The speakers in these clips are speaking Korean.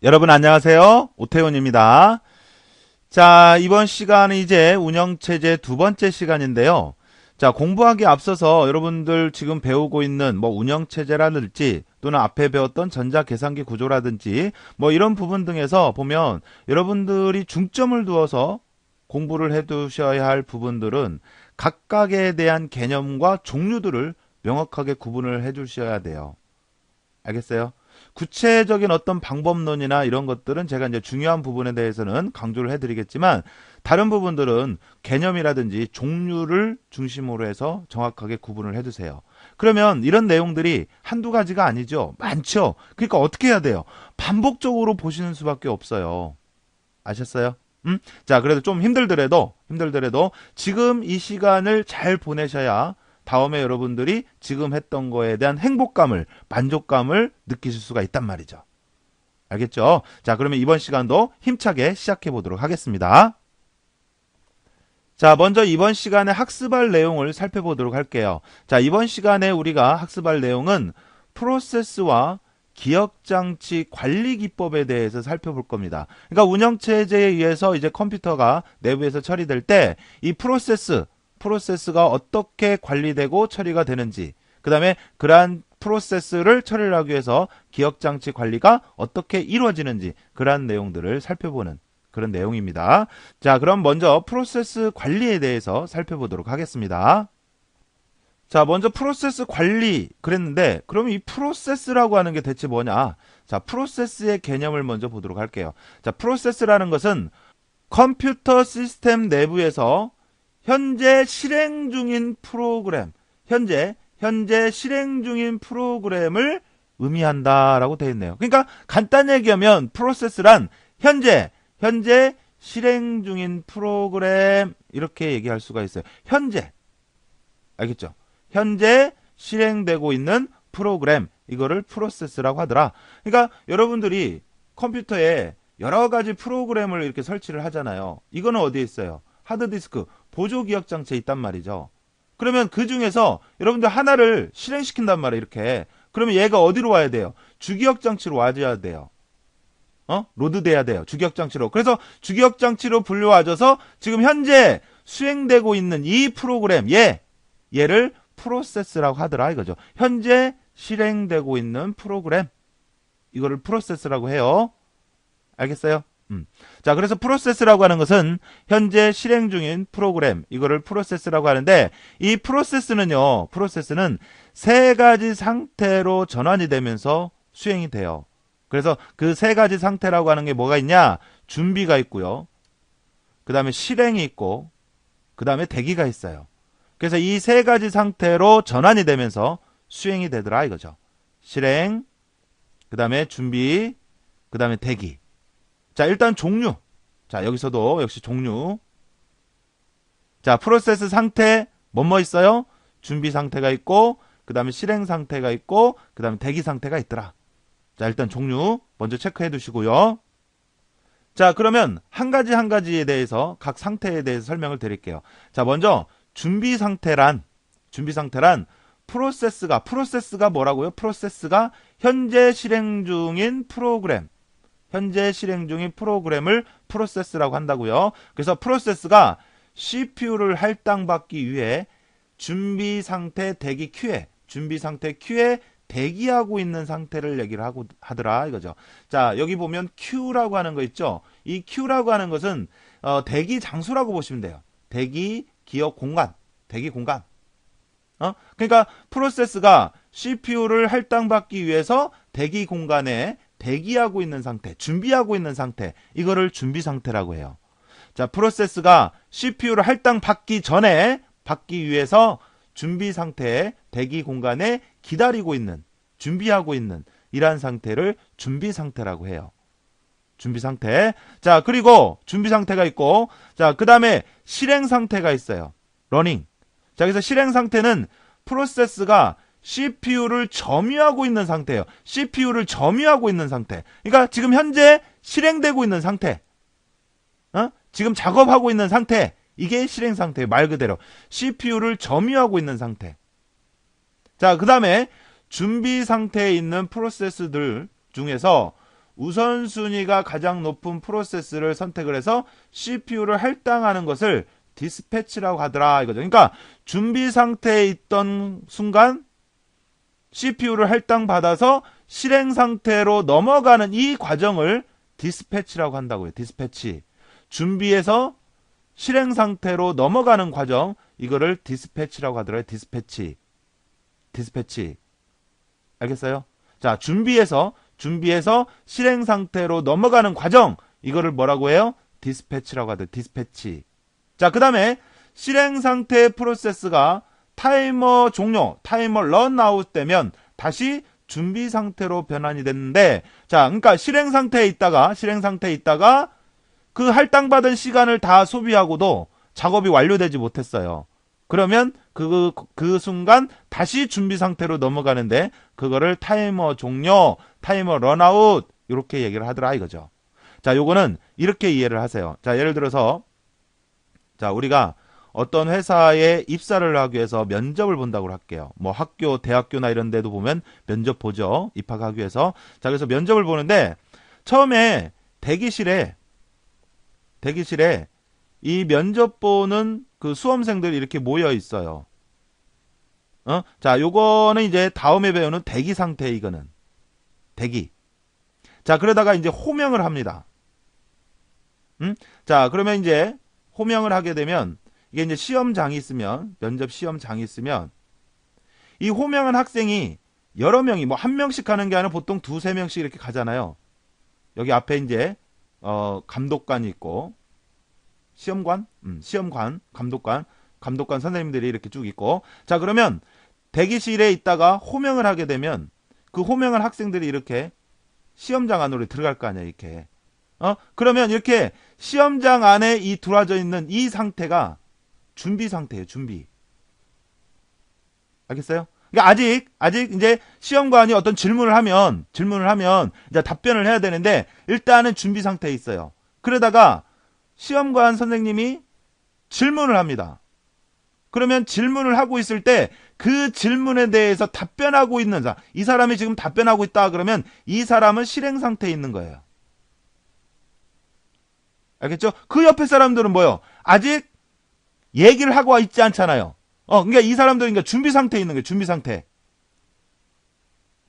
여러분 안녕하세요. 오태훈입니다. 자, 이번 시간은 이제 운영체제 두 번째 시간인데요. 자, 공부하기 앞서서 여러분들 지금 배우고 있는 뭐 운영체제라든지 또는 앞에 배웠던 전자계산기 구조라든지 뭐 이런 부분 등에서 보면 여러분들이 중점을 두어서 공부를 해 두셔야 할 부분들은 각각에 대한 개념과 종류들을 명확하게 구분을 해 주셔야 돼요. 알겠어요? 구체적인 어떤 방법론이나 이런 것들은 제가 이제 중요한 부분에 대해서는 강조를 해드리겠지만 다른 부분들은 개념이라든지 종류를 중심으로 해서 정확하게 구분을 해두세요. 그러면 이런 내용들이 한두 가지가 아니죠. 많죠. 그러니까 어떻게 해야 돼요? 반복적으로 보시는 수밖에 없어요. 아셨어요? 자, 그래도 좀 힘들더라도 지금 이 시간을 잘 보내셔야 다음에 여러분들이 지금 했던 거에 대한 행복감을, 만족감을 느끼실 수가 있단 말이죠. 알겠죠? 자, 그러면 이번 시간도 힘차게 시작해 보도록 하겠습니다. 자, 먼저 이번 시간에 학습할 내용을 살펴보도록 할게요. 자, 이번 시간에 우리가 학습할 내용은 프로세스와 기억장치 관리 기법에 대해서 살펴볼 겁니다. 그러니까 운영체제에 의해서 이제 컴퓨터가 내부에서 처리될 때 이 프로세스가 어떻게 관리되고 처리가 되는지, 그 다음에 그러한 프로세스를 처리를 하기 위해서 기억장치 관리가 어떻게 이루어지는지 그러한 내용들을 살펴보는 그런 내용입니다. 자, 그럼 먼저 프로세스 관리에 대해서 살펴보도록 하겠습니다. 자, 먼저 프로세스 관리 그랬는데 그럼 이 프로세스라고 하는 게 대체 뭐냐? 자, 프로세스의 개념을 먼저 보도록 할게요. 자, 프로세스라는 것은 컴퓨터 시스템 내부에서 현재 실행 중인 프로그램, 현재 실행 중인 프로그램을 의미한다라고 되어 있네요. 그러니까 간단히 얘기하면 프로세스란 현재 실행 중인 프로그램 이렇게 얘기할 수가 있어요. 현재 알겠죠? 현재 실행되고 있는 프로그램 이거를 프로세스라고 하더라. 그러니까 여러분들이 컴퓨터에 여러 가지 프로그램을 이렇게 설치를 하잖아요. 이거는 어디에 있어요? 하드디스크, 보조기억장치에 있단 말이죠. 그러면 그 중에서 여러분들 하나를 실행시킨단 말이에요. 이렇게. 그러면 얘가 어디로 와야 돼요? 주기억장치로 와줘야 돼요. 로드돼야 돼요. 주기억장치로. 그래서 주기억장치로 불려와줘서 지금 현재 수행되고 있는 이 프로그램, 얘를 프로세스라고 하더라 이거죠. 현재 실행되고 있는 프로그램, 이거를 프로세스라고 해요. 알겠어요? 자, 그래서 프로세스라고 하는 것은 현재 실행 중인 프로그램, 이거를 프로세스라고 하는데 이 프로세스는 세 가지 상태로 전환이 되면서 수행이 돼요. 그래서 그 세 가지 상태라고 하는 게 뭐가 있냐? 준비가 있고요. 그 다음에 실행이 있고, 그 다음에 대기가 있어요. 그래서 이 세 가지 상태로 전환이 되면서 수행이 되더라 이거죠. 실행, 그 다음에 준비, 그 다음에 대기. 자, 일단 종류. 자, 여기서도 역시 종류. 자, 프로세스 상태, 뭐뭐 있어요? 준비 상태가 있고, 그 다음에 실행 상태가 있고, 그 다음에 대기 상태가 있더라. 자, 일단 종류 먼저 체크해 두시고요. 자, 그러면 한 가지에 대해서 각 상태에 대해서 설명을 드릴게요. 자, 먼저 준비 상태란 프로세스가 뭐라고요? 프로세스가 현재 실행 중인 프로그램을 프로세스라고 한다고요. 그래서 프로세스가 CPU를 할당받기 위해 준비 상태 큐에 대기하고 있는 상태를 얘기를 하더라 이거죠. 자, 여기 보면 Q라고 하는 거 있죠. 이 Q라고 하는 것은 대기 장소라고 보시면 돼요. 대기 공간. 그러니까 프로세스가 CPU를 할당받기 위해서 대기 공간에 대기하고 있는 상태, 준비하고 있는 상태, 이거를 준비 상태라고 해요. 자, 프로세스가 CPU를 할당받기 전에 받기 위해서 준비 상태에 대기 공간에 기다리고 있는, 준비하고 있는 이러한 상태를 준비 상태라고 해요. 준비 상태. 자, 그리고 준비 상태가 있고, 자, 그 다음에 실행 상태가 있어요. 러닝. 자, 그래서 실행 상태는 프로세스가 CPU를 점유하고 있는 상태예요. CPU를 점유하고 있는 상태. 그러니까 지금 현재 실행되고 있는 상태. 지금 작업하고 있는 상태. 이게 실행 상태예요. 말 그대로. CPU를 점유하고 있는 상태. 자, 그 다음에 준비 상태에 있는 프로세스들 중에서 우선순위가 가장 높은 프로세스를 선택을 해서 CPU를 할당하는 것을 디스패치라고 하더라 이거죠. 그러니까 준비 상태에 있던 순간 CPU를 할당받아서 실행 상태로 넘어가는 이 과정을 디스패치라고 한다고요. 디스패치. 준비해서 실행 상태로 넘어가는 과정, 이거를 디스패치라고 하더라고요. 디스패치. 디스패치. 알겠어요? 자, 준비해서 실행 상태로 넘어가는 과정, 이거를 뭐라고 해요? 디스패치라고 하더라고요. 디스패치. 자, 그 다음에 실행 상태 프로세스가 타이머 종료, 타이머 런아웃 되면 다시 준비 상태로 변환이 됐는데, 자, 그러니까 실행 상태에 있다가 그 할당받은 시간을 다 소비하고도 작업이 완료되지 못했어요. 그러면 그 순간 다시 준비 상태로 넘어가는데 그거를 타이머 종료, 타이머 런아웃 이렇게 얘기를 하더라 이거죠. 자, 요거는 이렇게 이해를 하세요. 자, 예를 들어서 자, 우리가 어떤 회사에 입사를 하기 위해서 면접을 본다고 할게요. 뭐 학교, 대학교나 이런 데도 보면 면접 보죠. 입학하기 위해서. 자, 그래서 면접을 보는데 처음에 대기실에 이 면접 보는 그 수험생들이 이렇게 모여 있어요. 자, 요거는 이제 다음에 배우는 대기 상태, 이거는. 대기. 자, 그러다가 이제 호명을 합니다. 자, 그러면 이제 호명을 하게 되면 이게 이제 시험장이 있으면, 면접 시험장이 있으면 이 호명한 학생이 여러 명이 뭐 한 명씩 하는 게 아니라 보통 두세 명씩 이렇게 가잖아요. 여기 앞에 이제 감독관이 있고 시험관, 감독관 선생님들이 이렇게 쭉 있고, 자, 그러면 대기실에 있다가 호명을 하게 되면 그 호명한 학생들이 이렇게 시험장 안으로 들어갈 거 아니야, 이렇게. 그러면 이렇게 시험장 안에 이 들어와져 있는 이 상태가 준비 상태예요, 준비. 알겠어요? 그러니까 아직 이제 시험관이 어떤 질문을 하면 이제 답변을 해야 되는데 일단은 준비 상태에 있어요. 그러다가 시험관 선생님이 질문을 합니다. 그러면 질문을 하고 있을 때 그 질문에 대해서 답변하고 있는 사람, 이 사람이 지금 답변하고 있다 그러면 이 사람은 실행 상태에 있는 거예요. 알겠죠? 그 옆에 사람들은 뭐요? 아직 얘기를 하고 있지 않잖아요. 그러니까 이 사람들은 그러니까 준비 상태에 있는 거예요. 준비 상태.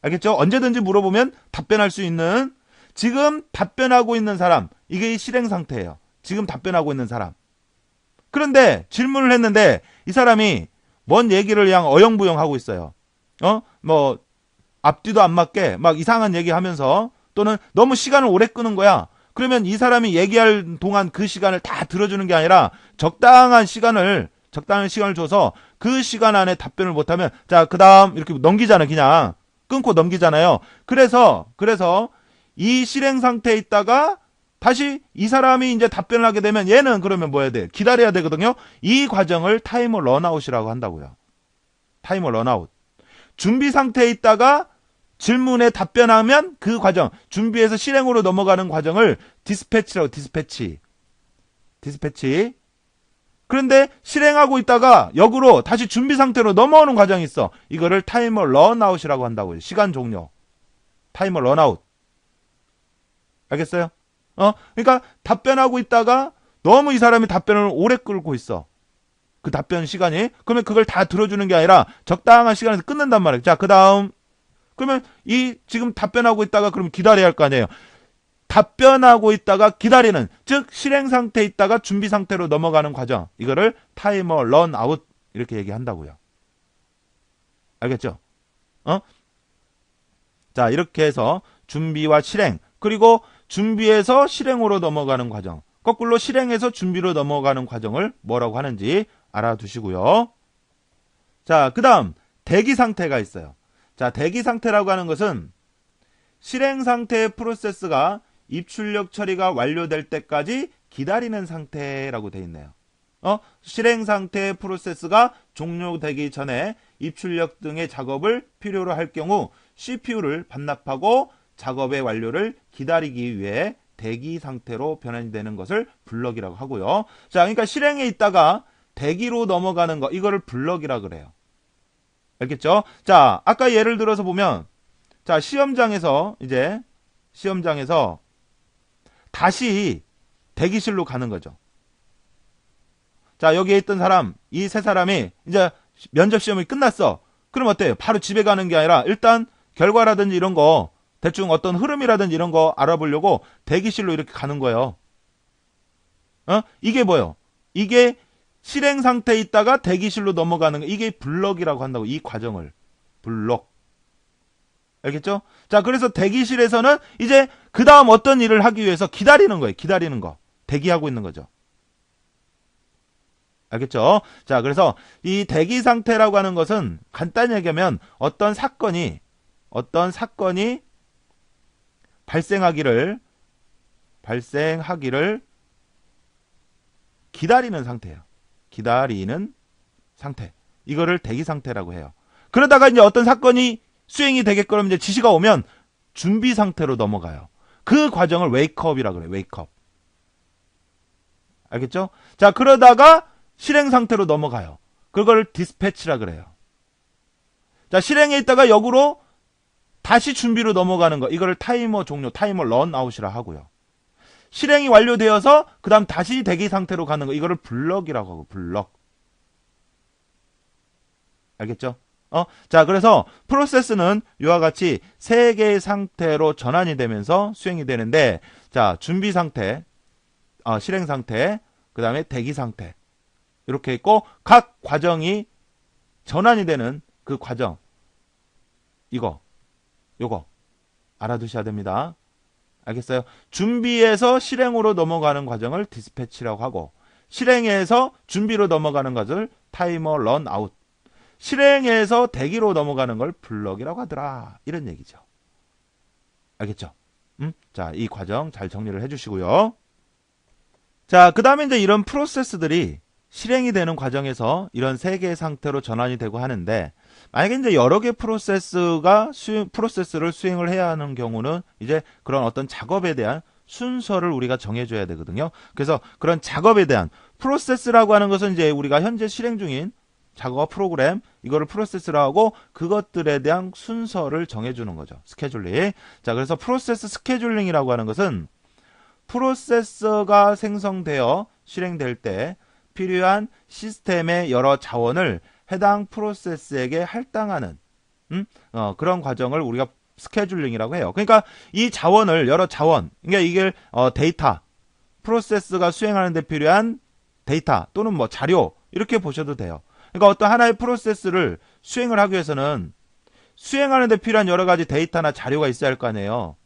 알겠죠? 언제든지 물어보면 답변할 수 있는, 지금 답변하고 있는 사람, 이게 실행 상태예요. 지금 답변하고 있는 사람. 그런데 질문을 했는데 이 사람이 뭔 얘기를 그냥 어영부영 하고 있어요. 뭐 앞뒤도 안 맞게 막 이상한 얘기하면서 또는 너무 시간을 오래 끄는 거야. 그러면 이 사람이 얘기할 동안 그 시간을 다 들어주는 게 아니라 적당한 시간을 줘서 그 시간 안에 답변을 못하면 자, 그 다음 이렇게 넘기잖아요. 그냥 끊고 넘기잖아요. 그래서 이 실행 상태에 있다가 다시 이 사람이 이제 답변을 하게 되면 얘는 그러면 뭐 해야 돼? 기다려야 되거든요. 이 과정을 타이머 런아웃이라고 한다고요. 타이머 런아웃. 준비 상태에 있다가 질문에 답변하면 그 과정, 준비해서 실행으로 넘어가는 과정을 디스패치라고, 디스패치. 그런데 실행하고 있다가 역으로 다시 준비 상태로 넘어오는 과정이 있어. 이거를 타이머 런아웃이라고 한다고요. 시간 종료. 타이머 런아웃. 알겠어요? 그러니까 답변하고 있다가 너무 이 사람이 답변을 오래 끌고 있어. 그 답변 시간이. 그러면 그걸 다 들어주는 게 아니라 적당한 시간에서 끊는단 말이에요. 자, 그 다음. 그러면 이 지금 답변하고 있다가 그럼 기다려야 할 거 아니에요. 답변하고 있다가 기다리는, 즉 실행 상태에 있다가 준비 상태로 넘어가는 과정. 이거를 타이머 런아웃 이렇게 얘기한다고요. 알겠죠? 자, 이렇게 해서 준비와 실행, 그리고 준비해서 실행으로 넘어가는 과정, 거꾸로 실행해서 준비로 넘어가는 과정을 뭐라고 하는지 알아두시고요. 자, 그 다음 대기 상태가 있어요. 자, 대기 상태라고 하는 것은 실행 상태의 프로세스가 입출력 처리가 완료될 때까지 기다리는 상태라고 되어 있네요. 실행 상태의 프로세스가 종료되기 전에 입출력 등의 작업을 필요로 할 경우 CPU를 반납하고 작업의 완료를 기다리기 위해 대기 상태로 변환이 되는 것을 블럭이라고 하고요. 자, 그러니까 실행에 있다가 대기로 넘어가는 거, 이거를 블럭이라 그래요. 알겠죠? 자, 아까 예를 들어서 보면, 자, 시험장에서 시험장에서 다시 대기실로 가는 거죠. 자, 여기에 있던 사람, 이 세 사람이 이제 면접 시험이 끝났어. 그럼 어때요? 바로 집에 가는 게 아니라 일단 결과라든지 이런 거, 대충 어떤 흐름이라든지 이런 거 알아보려고 대기실로 이렇게 가는 거예요. 이게 뭐예요? 이게 실행 상태에 있다가 대기실로 넘어가는 거. 이게 블럭이라고 한다고. 이 과정을. 블럭. 알겠죠? 자, 그래서 대기실에서는 이제 그 다음 어떤 일을 하기 위해서 기다리는 거예요. 기다리는 거. 대기하고 있는 거죠. 알겠죠? 자, 그래서 이 대기 상태라고 하는 것은 간단히 얘기하면 어떤 사건이 발생하기를 기다리는 상태예요. 기다리는 상태. 이거를 대기 상태라고 해요. 그러다가 이제 어떤 사건이 수행이 되게끔 이제 지시가 오면 준비 상태로 넘어가요. 그 과정을 웨이크업이라고 그래요. 웨이크업. 알겠죠? 자, 그러다가 실행 상태로 넘어가요. 그걸 디스패치라 그래요. 자, 실행에 있다가 역으로 다시 준비로 넘어가는 거. 이거를 타이머 종료, 타이머 런아웃이라 하고요. 실행이 완료되어서 그 다음 다시 대기 상태로 가는 거. 이거를 블럭이라고 하고, 블럭. 알겠죠? 자, 그래서 프로세스는 이와 같이 세 개의 상태로 전환이 되면서 수행이 되는데, 자, 준비 상태, 실행 상태, 그 다음에 대기 상태. 이렇게 있고, 각 과정이 전환이 되는 그 과정. 요거. 알아두셔야 됩니다. 알겠어요? 준비에서 실행으로 넘어가는 과정을 디스패치라고 하고, 실행에서 준비로 넘어가는 것을 타이머 런아웃, 실행에서 대기로 넘어가는 걸 블럭이라고 하더라. 이런 얘기죠. 알겠죠? 자, 이 과정 잘 정리를 해주시고요. 자, 그 다음에 이제 이런 프로세스들이 실행이 되는 과정에서 이런 세 개의 상태로 전환이 되고 하는데, 만약에 이제 여러 개의 프로세스를 수행을 해야 하는 경우는 이제 그런 어떤 작업에 대한 순서를 우리가 정해줘야 되거든요. 그래서 그런 작업에 대한 프로세스라고 하는 것은 이제 우리가 현재 실행 중인 작업 프로그램, 이거를 프로세스라고 하고 그것들에 대한 순서를 정해주는 거죠. 스케줄링. 자, 그래서 프로세스 스케줄링이라고 하는 것은 프로세서가 생성되어 실행될 때 필요한 시스템의 여러 자원을 해당 프로세스에게 할당하는 그런 과정을 우리가 스케줄링이라고 해요. 그러니까 이 자원을 여러 자원, 그러니까 이게 데이터, 프로세스가 수행하는 데 필요한 데이터 또는 뭐 자료 이렇게 보셔도 돼요. 그러니까 어떤 하나의 프로세스를 수행을 하기 위해서는 수행하는 데 필요한 여러 가지 데이터나 자료가 있어야 할 거 아니에요.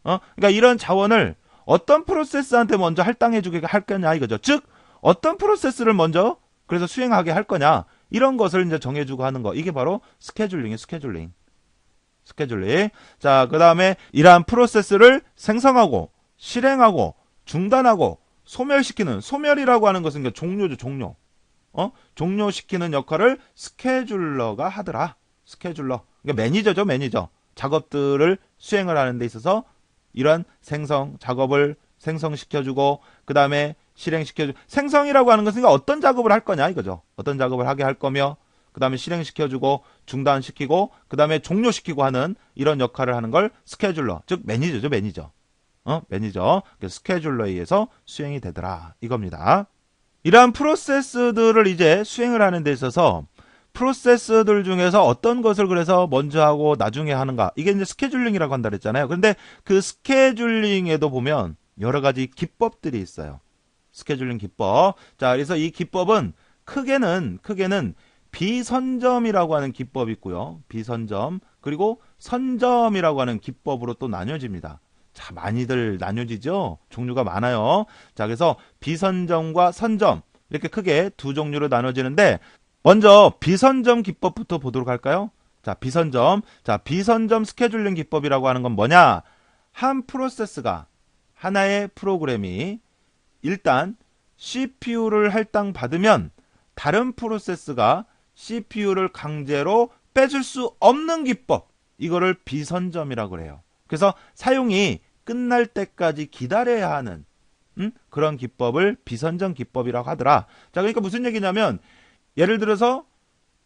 그러니까 이런 자원을 어떤 프로세스한테 먼저 할당해 주게 할 거냐 이거죠. 즉 어떤 프로세스를 먼저 그래서 수행하게 할 거냐 이런 것을 이제 정해주고 하는 거. 이게 바로 스케줄링이에요. 스케줄링. 자, 그 다음에 이러한 프로세스를 생성하고 실행하고 중단하고 소멸시키는, 소멸이라고 하는 것은 종료죠. 종료. 종료시키는 역할을 스케줄러가 하더라. 스케줄러. 그러니까 매니저죠. 매니저. 작업들을 수행을 하는 데 있어서 이러한 작업을 생성시켜주고 그 다음에 실행시켜주고, 생성이라고 하는 것은 어떤 작업을 할 거냐 이거죠. 어떤 작업을 하게 할 거며 그 다음에 실행시켜주고 중단시키고 그 다음에 종료시키고 하는 이런 역할을 하는 걸 스케줄러, 즉 매니저죠. 매니저. 매니저. 스케줄러에 의해서 수행이 되더라 이겁니다. 이러한 프로세스들을 이제 수행을 하는 데 있어서 프로세스들 중에서 어떤 것을 그래서 먼저 하고 나중에 하는가, 이게 이제 스케줄링이라고 한다 그랬잖아요. 그런데 그 스케줄링에도 보면 여러 가지 기법들이 있어요. 스케줄링 기법. 자, 그래서 이 기법은 크게는 비선점이라고 하는 기법이 있고요. 비선점, 그리고 선점이라고 하는 기법으로 또 나뉘어집니다. 자, 많이들 나뉘어지죠? 종류가 많아요. 자, 그래서 비선점과 선점, 이렇게 크게 두 종류로 나눠지는데, 먼저 비선점 기법부터 보도록 할까요? 자, 비선점. 자, 비선점 스케줄링 기법이라고 하는 건 뭐냐? 한 프로세스가, 하나의 프로그램이 일단 CPU를 할당받으면 다른 프로세스가 CPU를 강제로 뺏을 수 없는 기법, 이거를 비선점이라고 그래요. 그래서 사용이 끝날 때까지 기다려야 하는 그런 기법을 비선점 기법이라고 하더라. 자, 그러니까 무슨 얘기냐면, 예를 들어서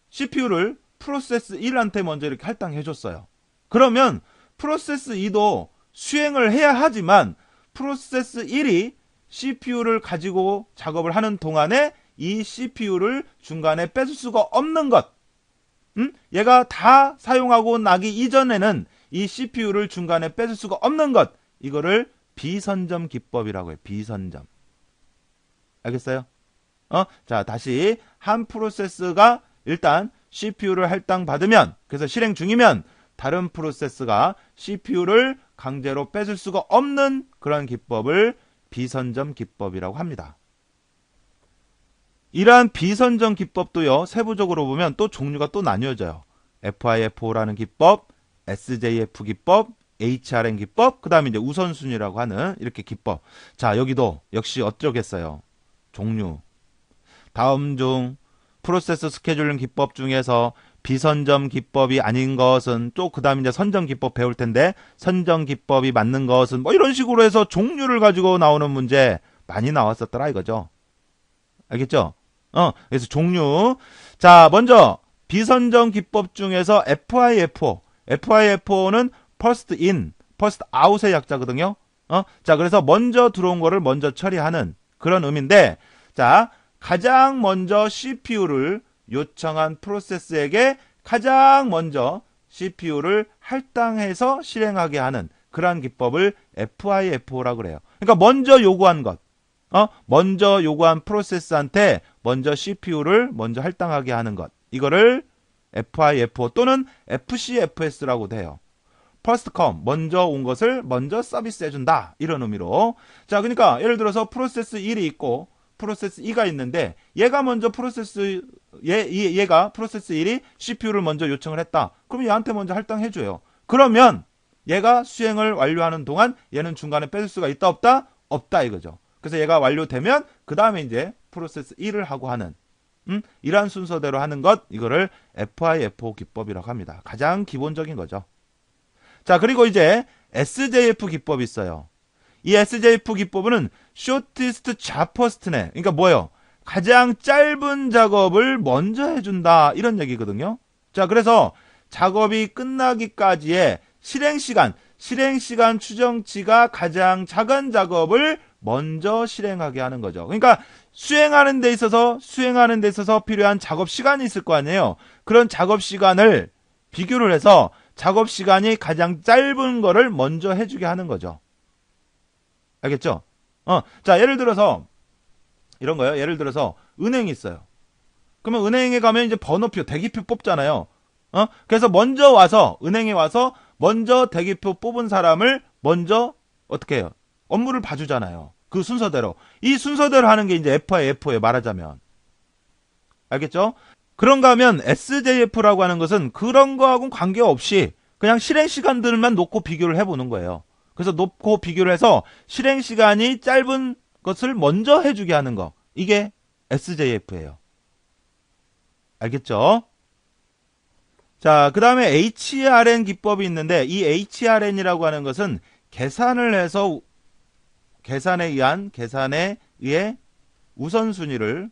CPU를 프로세스 1한테 먼저 이렇게 할당해 줬어요. 그러면 프로세스 2도 수행을 해야 하지만 프로세스 1이 CPU를 가지고 작업을 하는 동안에 이 CPU를 중간에 뺏을 수가 없는 것. 얘가 다 사용하고 나기 이전에는 이 CPU를 중간에 뺏을 수가 없는 것. 이거를 비선점 기법이라고 해요. 비선점. 알겠어요? 자, 다시 한 프로세스가 일단 CPU를 할당받으면, 그래서 실행 중이면 다른 프로세스가 CPU를 강제로 뺏을 수가 없는 그런 기법을 비선점 기법이라고 합니다. 이러한 비선점 기법도요, 세부적으로 보면 또 종류가 또 나뉘어져요. FIFO라는 기법, SJF 기법, HRM 기법, 그 다음에 이제 우선순위라고 하는 이렇게 기법. 자, 여기도 역시 어쩌겠어요. 종류. 다음 중 프로세스 스케줄링 기법 중에서 비선점 기법이 아닌 것은, 또 그 다음에 이제 선점 기법 배울 텐데, 선점 기법이 맞는 것은, 뭐 이런 식으로 해서 종류를 가지고 나오는 문제 많이 나왔었더라 이거죠. 알겠죠? 그래서 종류. 자, 먼저 비선점 기법 중에서 FIFO. FIFO는 first in, first out의 약자거든요. 자, 그래서 먼저 들어온 거를 먼저 처리하는 그런 의미인데, 자, 가장 먼저 CPU를 요청한 프로세스에게 가장 먼저 CPU를 할당해서 실행하게 하는 그러한 기법을 FIFO라고 그래요. 그러니까 먼저 요구한 것. 먼저 요구한 프로세스한테 먼저 CPU를 먼저 할당하게 하는 것. 이거를 FIFO 또는 FCFS라고 돼요. First come, 먼저 온 것을 먼저 서비스 해준다. 이런 의미로. 자, 그러니까 예를 들어서 프로세스 1이 있고 프로세스 2가 있는데, 얘가 먼저 얘가 프로세스 1이 CPU를 먼저 요청을 했다. 그럼 얘한테 먼저 할당해줘요. 그러면 얘가 수행을 완료하는 동안 얘는 중간에 뺏을 수가 있다 없다? 없다 이거죠. 그래서 얘가 완료되면 그 다음에 이제 프로세스 1을 하고 하는 이러한 순서대로 하는 것, 이거를 FIFO 기법이라고 합니다. 가장 기본적인 거죠. 자, 그리고 이제 SJF 기법이 있어요. 이 SJF 기법은 shortest job first네. 그러니까 뭐예요? 가장 짧은 작업을 먼저 해준다 이런 얘기거든요. 자, 그래서 작업이 끝나기까지의 실행시간 추정치가 가장 작은 작업을 먼저 실행하게 하는 거죠. 그러니까 수행하는 데 있어서 필요한 작업 시간이 있을 거 아니에요. 그런 작업 시간을 비교를 해서 작업 시간이 가장 짧은 거를 먼저 해주게 하는 거죠. 알겠죠? 자, 예를 들어서 이런 거예요. 예를 들어서 은행이 있어요. 그러면 은행에 가면 이제 번호표, 대기표 뽑잖아요. 그래서 먼저 와서, 은행에 와서 먼저 대기표 뽑은 사람을 먼저 어떻게 해요? 업무를 봐주잖아요. 그 순서대로. 이 순서대로 하는 게 이제 FIFO예요, 말하자면. 알겠죠? 그런가 하면 SJF라고 하는 것은 그런 거하고는 관계없이 그냥 실행 시간들만 놓고 비교를 해보는 거예요. 그래서 놓고 비교를 해서 실행 시간이 짧은 것을 먼저 해주게 하는 거. 이게 SJF예요. 알겠죠? 자, 그 다음에 HRN 기법이 있는데, 이 HRN이라고 하는 것은 계산을 해서 계산에 의해 우선순위를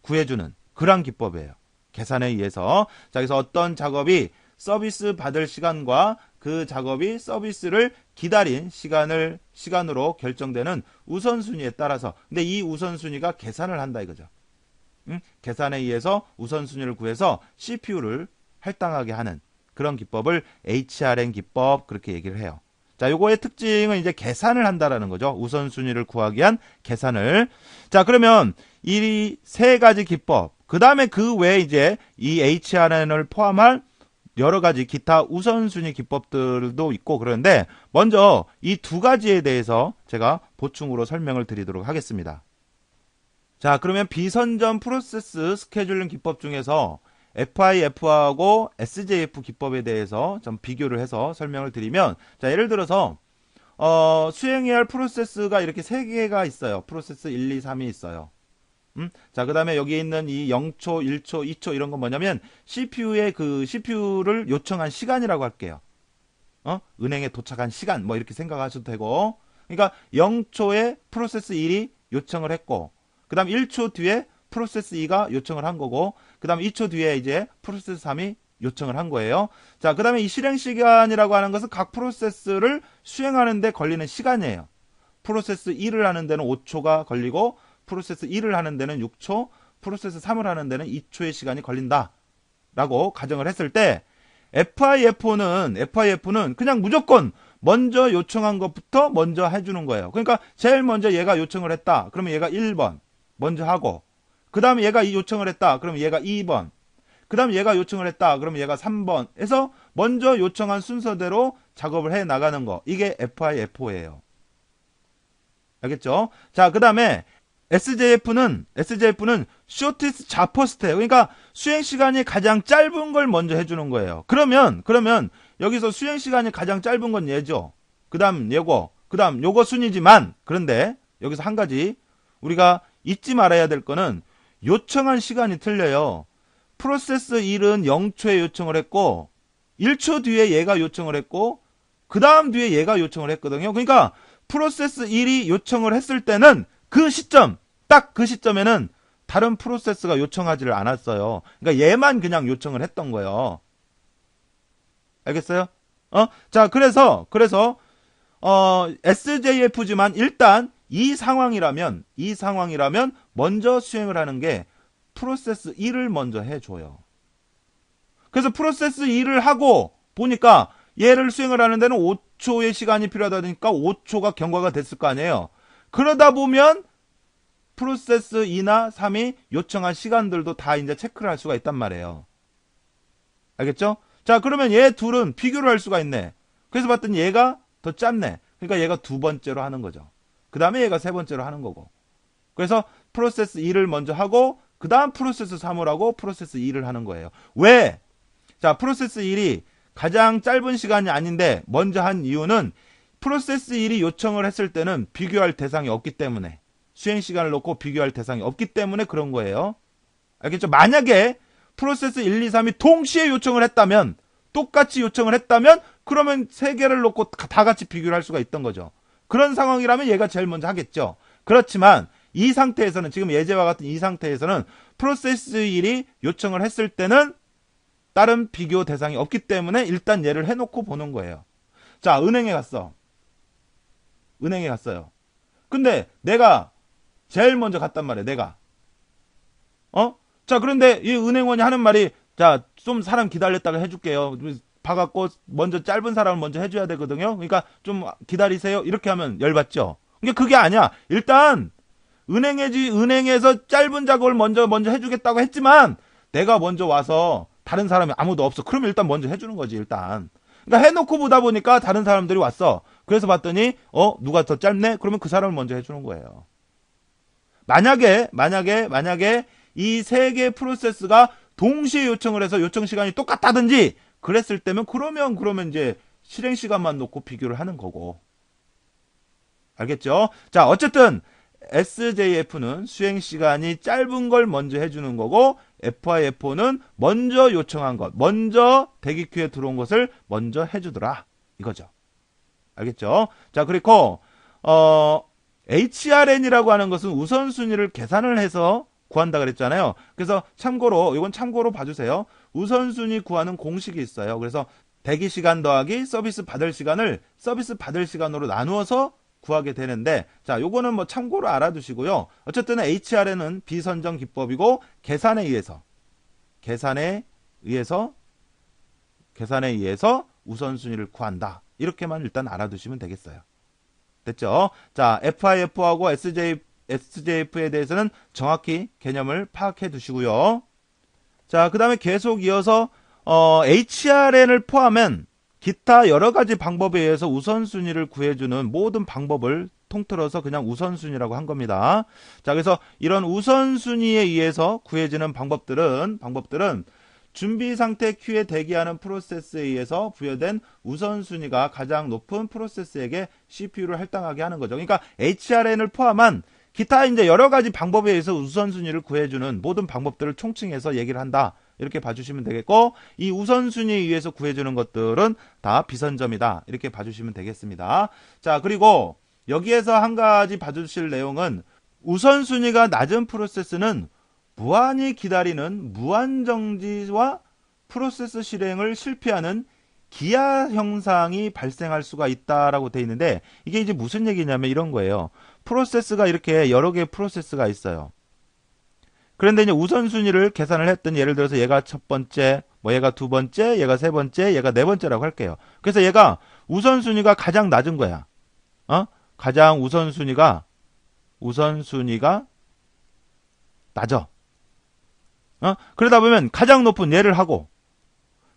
구해주는 그런 기법이에요. 계산에 의해서. 자, 그래서 어떤 작업이 서비스 받을 시간과 그 작업이 서비스를 기다린 시간으로 결정되는 우선순위에 따라서. 근데 이 우선순위가 계산을 한다 이거죠. 계산에 의해서 우선순위를 구해서 CPU를 할당하게 하는 그런 기법을 HRN 기법 그렇게 얘기를 해요. 자, 요거의 특징은 이제 계산을 한다라는 거죠. 우선순위를 구하기 위한 계산을. 자, 그러면 이 세 가지 기법, 그 다음에 그 외에 이제 이 HRN을 포함한 여러 가지 기타 우선순위 기법들도 있고 그러는데, 먼저 이 두 가지에 대해서 제가 보충으로 설명을 드리도록 하겠습니다. 자, 그러면 비선점 프로세스 스케줄링 기법 중에서 FIF하고 SJF 기법에 대해서 좀 비교를 해서 설명을 드리면, 자, 예를 들어서 수행해야 할 프로세스가 이렇게 3개가 있어요. 프로세스 1, 2, 3이 있어요. 자, 그 다음에 여기에 있는 이 0초, 1초, 2초 이런 건 뭐냐면 CPU를 요청한 시간이라고 할게요. 은행에 도착한 시간 뭐 이렇게 생각하셔도 되고, 그러니까 0초에 프로세스 1이 요청을 했고, 그 다음 1초 뒤에 프로세스 2가 요청을 한 거고, 그 다음 2초 뒤에 이제 프로세스 3이 요청을 한 거예요. 자, 그 다음에 이 실행 시간이라고 하는 것은 각 프로세스를 수행하는데 걸리는 시간이에요. 프로세스 1을 하는 데는 5초가 걸리고 프로세스 2를 하는 데는 6초, 프로세스 3을 하는 데는 2초의 시간이 걸린다 라고 가정을 했을 때 FIFO는 그냥 무조건 먼저 요청한 것부터 먼저 해주는 거예요. 그러니까 제일 먼저 얘가 요청을 했다. 그러면 얘가 1번 먼저 하고, 그 다음에 얘가 요청을 했다. 그러면 얘가 2번, 그 다음에 얘가 요청을 했다. 그러면 얘가 3번 해서 먼저 요청한 순서대로 작업을 해 나가는 거. 이게 FIFO예요. 알겠죠? 자, 그 다음에 SJF는 shortest first. 그러니까 수행 시간이 가장 짧은 걸 먼저 해주는 거예요. 그러면 여기서 수행 시간이 가장 짧은 건 얘죠. 그다음 얘고, 그다음 요거 순이지만, 그런데 여기서 한 가지 우리가 잊지 말아야 될 거는 요청한 시간이 틀려요. 프로세스 1은 0초에 요청을 했고 1초 뒤에 얘가 요청을 했고 그 다음 뒤에 얘가 요청을 했거든요. 그러니까 프로세스 1이 요청을 했을 때는 그 시점, 딱 그 시점에는 다른 프로세스가 요청하지를 않았어요. 그러니까 얘만 그냥 요청을 했던 거예요. 알겠어요? 자, 그래서 SJF지만 일단 이 상황이라면 먼저 수행을 하는 게 프로세스 1을 먼저 해줘요. 그래서 프로세스 1을 하고 보니까 얘를 수행을 하는 데는 5초의 시간이 필요하다니까 5초가 경과가 됐을 거 아니에요. 그러다 보면 프로세스 2나 3이 요청한 시간들도 다 이제 체크를 할 수가 있단 말이에요. 알겠죠? 자, 그러면 얘 둘은 비교를 할 수가 있네. 그래서 봤더니 얘가 더 짧네. 그러니까 얘가 두 번째로 하는 거죠. 그 다음에 얘가 세 번째로 하는 거고. 그래서 프로세스 2를 먼저 하고 그 다음 프로세스 3을 하고 프로세스 2를 하는 거예요. 왜? 자, 프로세스 1이 가장 짧은 시간이 아닌데 먼저 한 이유는 프로세스 1이 요청을 했을 때는 비교할 대상이 없기 때문에, 수행 시간을 놓고 비교할 대상이 없기 때문에 그런 거예요. 알겠죠? 만약에 프로세스 1, 2, 3이 동시에 요청을 했다면, 똑같이 요청을 했다면 그러면 세 개를 놓고 다 같이 비교를 할 수가 있던 거죠. 그런 상황이라면 얘가 제일 먼저 하겠죠. 그렇지만 이 상태에서는, 지금 예제와 같은 이 상태에서는 프로세스 1이 요청을 했을 때는 다른 비교 대상이 없기 때문에 일단 얘를 해놓고 보는 거예요. 자, 은행에 갔어요. 근데 내가 제일 먼저 갔단 말이에요. 내가. 자, 그런데 이 은행원이 하는 말이, 자, 좀 사람 기다렸다가 해줄게요. 봐갖고 먼저 짧은 사람을 먼저 해줘야 되거든요. 그러니까 좀 기다리세요. 이렇게 하면 열받죠. 그러니까 그게 아니야. 일단 은행에서 짧은 작업을 먼저 해주겠다고 했지만 내가 먼저 와서 다른 사람이 아무도 없어. 그러면 일단 먼저 해주는 거지, 일단. 그러니까 해놓고 보다 보니까 다른 사람들이 왔어. 그래서 봤더니 누가 더 짧네? 그러면 그 사람을 먼저 해주는 거예요. 만약에 이 세 개의 프로세스가 동시에 요청을 해서 요청 시간이 똑같다든지 그랬을 때면 그러면 이제 실행 시간만 놓고 비교를 하는 거고. 알겠죠? 자, 어쨌든 SJF는 수행 시간이 짧은 걸 먼저 해주는 거고, FIFO는 먼저 요청한 것, 먼저 대기 큐에 들어온 것을 먼저 해주더라, 이거죠. 알겠죠? 자, 그리고 HRN이라고 하는 것은 우선순위를 계산을 해서 구한다 그랬잖아요. 그래서 이건 참고로 봐주세요. 우선순위 구하는 공식이 있어요. 그래서 대기 시간 더하기 서비스 받을 시간으로 나누어서 구하게 되는데, 자, 요거는 뭐 참고로 알아두시고요. 어쨌든 HRN은 비선정 기법이고 계산에 의해서 우선순위를 구한다. 이렇게만 일단 알아두시면 되겠어요. 됐죠? 자, FIFO하고 SJF에 대해서는 정확히 개념을 파악해 두시고요. 자, 그 다음에 계속 이어서 HRN을 포함한 기타 여러 가지 방법에 의해서 우선순위를 구해주는 모든 방법을 통틀어서 그냥 우선순위라고 한 겁니다. 자, 그래서 이런 우선순위에 의해서 구해지는 방법들은 준비 상태 큐에 대기하는 프로세스에 의해서 부여된 우선순위가 가장 높은 프로세스에게 CPU를 할당하게 하는 거죠. 그러니까 HRN을 포함한 기타 이제 여러 가지 방법에 의해서 우선순위를 구해주는 모든 방법들을 총칭해서 얘기를 한다. 이렇게 봐주시면 되겠고, 이 우선순위에 의해서 구해주는 것들은 다 비선점이다. 이렇게 봐주시면 되겠습니다. 자, 그리고 여기에서 한 가지 봐주실 내용은, 우선순위가 낮은 프로세스는 무한히 기다리는 무한정지와 프로세스 실행을 실패하는 기하 현상이 발생할 수가 있다라고 돼 있는데, 이게 이제 무슨 얘기냐면 이런 거예요. 프로세스가 이렇게 여러 개의 프로세스가 있어요. 그런데 이제 우선순위를 계산을 했더니, 예를 들어서 얘가 첫 번째, 뭐 얘가 두 번째, 얘가 세 번째, 얘가 네 번째라고 할게요. 그래서 얘가 우선순위가 가장 낮은 거야. 가장 우선순위가 낮아. 그러다 보면 가장 높은 얘를 하고,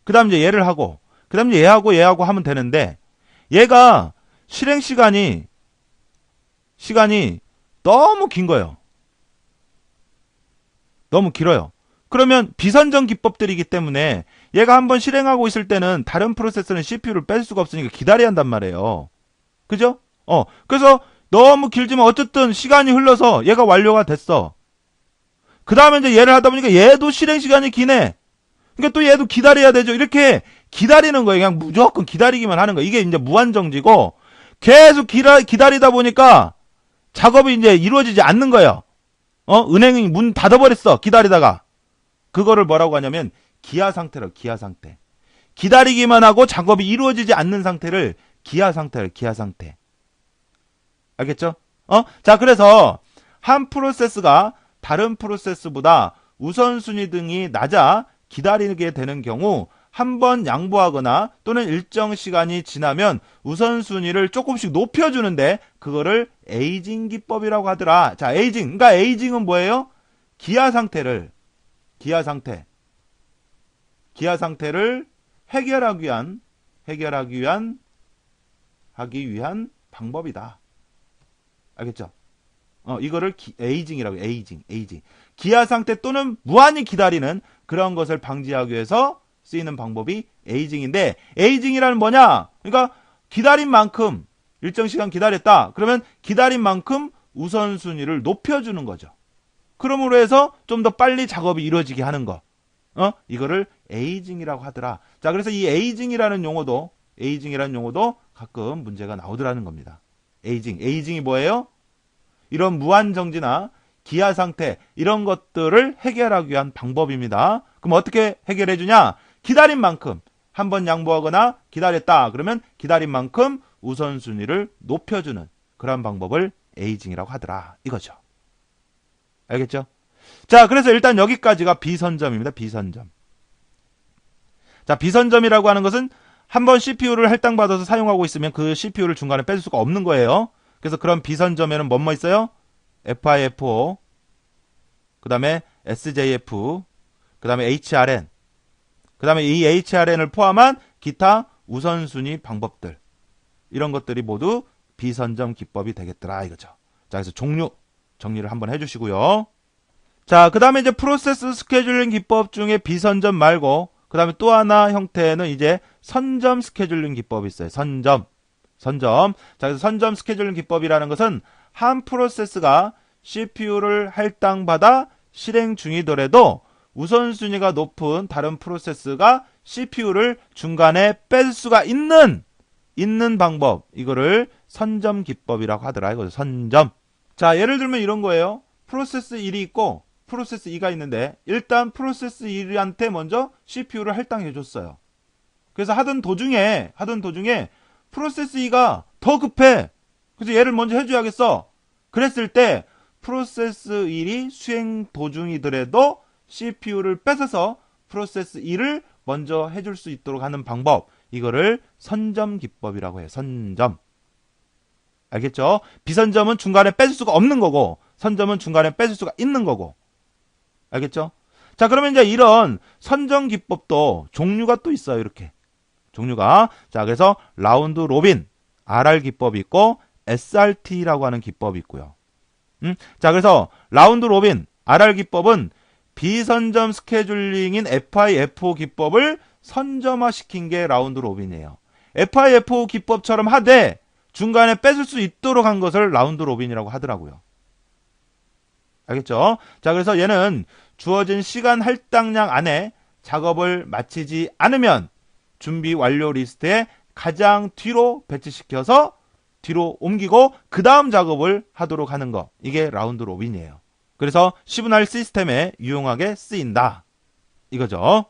그 다음 이제 얘를 하고, 그 다음 이제 얘하고 하면 되는데, 얘가 실행 시간이 너무 긴 거예요. 너무 길어요. 그러면 비선점 기법들이기 때문에 얘가 한번 실행하고 있을 때는 다른 프로세스는 CPU를 뺄 수가 없으니까 기다려야 한단 말이에요. 그죠? 그래서 너무 길지만 어쨌든 시간이 흘러서 얘가 완료가 됐어. 그 다음에 이제 얘를 하다 보니까 얘도 실행 시간이 기네. 그러니까 또 얘도 기다려야 되죠. 이렇게 기다리는 거예요. 그냥 무조건 기다리기만 하는 거예요. 이게 이제 무한정지고, 계속 기다리다 보니까 작업이 이제 이루어지지 않는 거예요. 은행이 문 닫아버렸어. 기다리다가. 그거를 뭐라고 하냐면 기하 상태로, 기하 상태. 기다리기만 하고 작업이 이루어지지 않는 상태를 기하 상태를, 기하 상태. 알겠죠? 자, 그래서 한 프로세스가 다른 프로세스보다 우선순위 등이 낮아 기다리게 되는 경우, 한번 양보하거나 또는 일정 시간이 지나면 우선순위를 조금씩 높여주는데, 그거를 에이징 기법이라고 하더라. 자, 에이징. 그러니까 에이징은 뭐예요? 기하 상태를 해결하기 위한 방법이다. 알겠죠? 이거를 에이징이라고 해요. 에이징. 기하 상태 또는 무한히 기다리는 그런 것을 방지하기 위해서 쓰이는 방법이 에이징인데, 에이징이라는 뭐냐? 그러니까 기다린 만큼, 일정 시간 기다렸다. 그러면 기다린 만큼 우선순위를 높여주는 거죠. 그러므로 해서 좀 더 빨리 작업이 이루어지게 하는 거. 이거를 에이징이라고 하더라. 자, 그래서 이 에이징이라는 용어도 가끔 문제가 나오더라는 겁니다. 에이징이 뭐예요? 이런 무한정지나 기하 상태, 이런 것들을 해결하기 위한 방법입니다. 그럼 어떻게 해결해 주냐? 기다린 만큼, 한번 양보하거나 기다렸다. 그러면 기다린 만큼 우선순위를 높여주는 그런 방법을 에이징이라고 하더라. 이거죠. 알겠죠? 자, 그래서 일단 여기까지가 비선점입니다. 비선점. 자, 비선점이라고 하는 것은 한번 CPU를 할당받아서 사용하고 있으면 그 CPU를 중간에 뺄 수가 없는 거예요. 그래서 그런 비선점에는 뭐뭐 있어요? FIFO, 그 다음에 SJF, 그 다음에 HRN, 그 다음에 이 HRN을 포함한 기타 우선순위 방법들, 이런 것들이 모두 비선점 기법이 되겠더라 이거죠. 자, 그래서 정리를 한번 해주시고요. 자, 그 다음에 이제 프로세스 스케줄링 기법 중에 비선점 말고, 그 다음에 또 하나 형태는 이제 선점 스케줄링 기법이 있어요. 선점. 자, 그래서 선점 스케줄링 기법이라는 것은 한 프로세스가 CPU를 할당받아 실행 중이더라도 우선순위가 높은 다른 프로세스가 CPU를 중간에 뺄 수가 있는 방법, 이거를 선점 기법이라고 하더라. 이거 선점. 자, 예를 들면 이런 거예요. 프로세스 1이 있고 프로세스 2가 있는데, 일단 프로세스 1한테 먼저 CPU를 할당해 줬어요. 그래서 하던 도중에 프로세스 2가 더 급해. 그래서 얘를 먼저 해줘야겠어. 그랬을 때 프로세스 1이 수행 도중이더라도 CPU를 뺏어서 프로세스 2를 먼저 해줄 수 있도록 하는 방법, 이거를 선점 기법이라고 해요. 선점. 알겠죠? 비선점은 중간에 뺏을 수가 없는 거고, 선점은 중간에 뺏을 수가 있는 거고. 알겠죠? 자, 그러면 이제 이런 선점 기법도 종류가 또 있어요. 이렇게 종류가. 자, 그래서 라운드 로빈, RR 기법이 있고 SRT라고 하는 기법이 있고요. 자, 그래서 라운드 로빈, RR 기법은 비선점 스케줄링인 FIFO 기법을 선점화 시킨 게 라운드 로빈이에요. FIFO 기법처럼 하되 중간에 뺏을 수 있도록 한 것을 라운드 로빈이라고 하더라고요. 알겠죠? 자, 그래서 얘는 주어진 시간 할당량 안에 작업을 마치지 않으면 준비 완료 리스트에 가장 뒤로 배치시켜서 뒤로 옮기고 그 다음 작업을 하도록 하는 거, 이게 라운드 로빈이에요. 그래서 시그널 시스템에 유용하게 쓰인다 이거죠.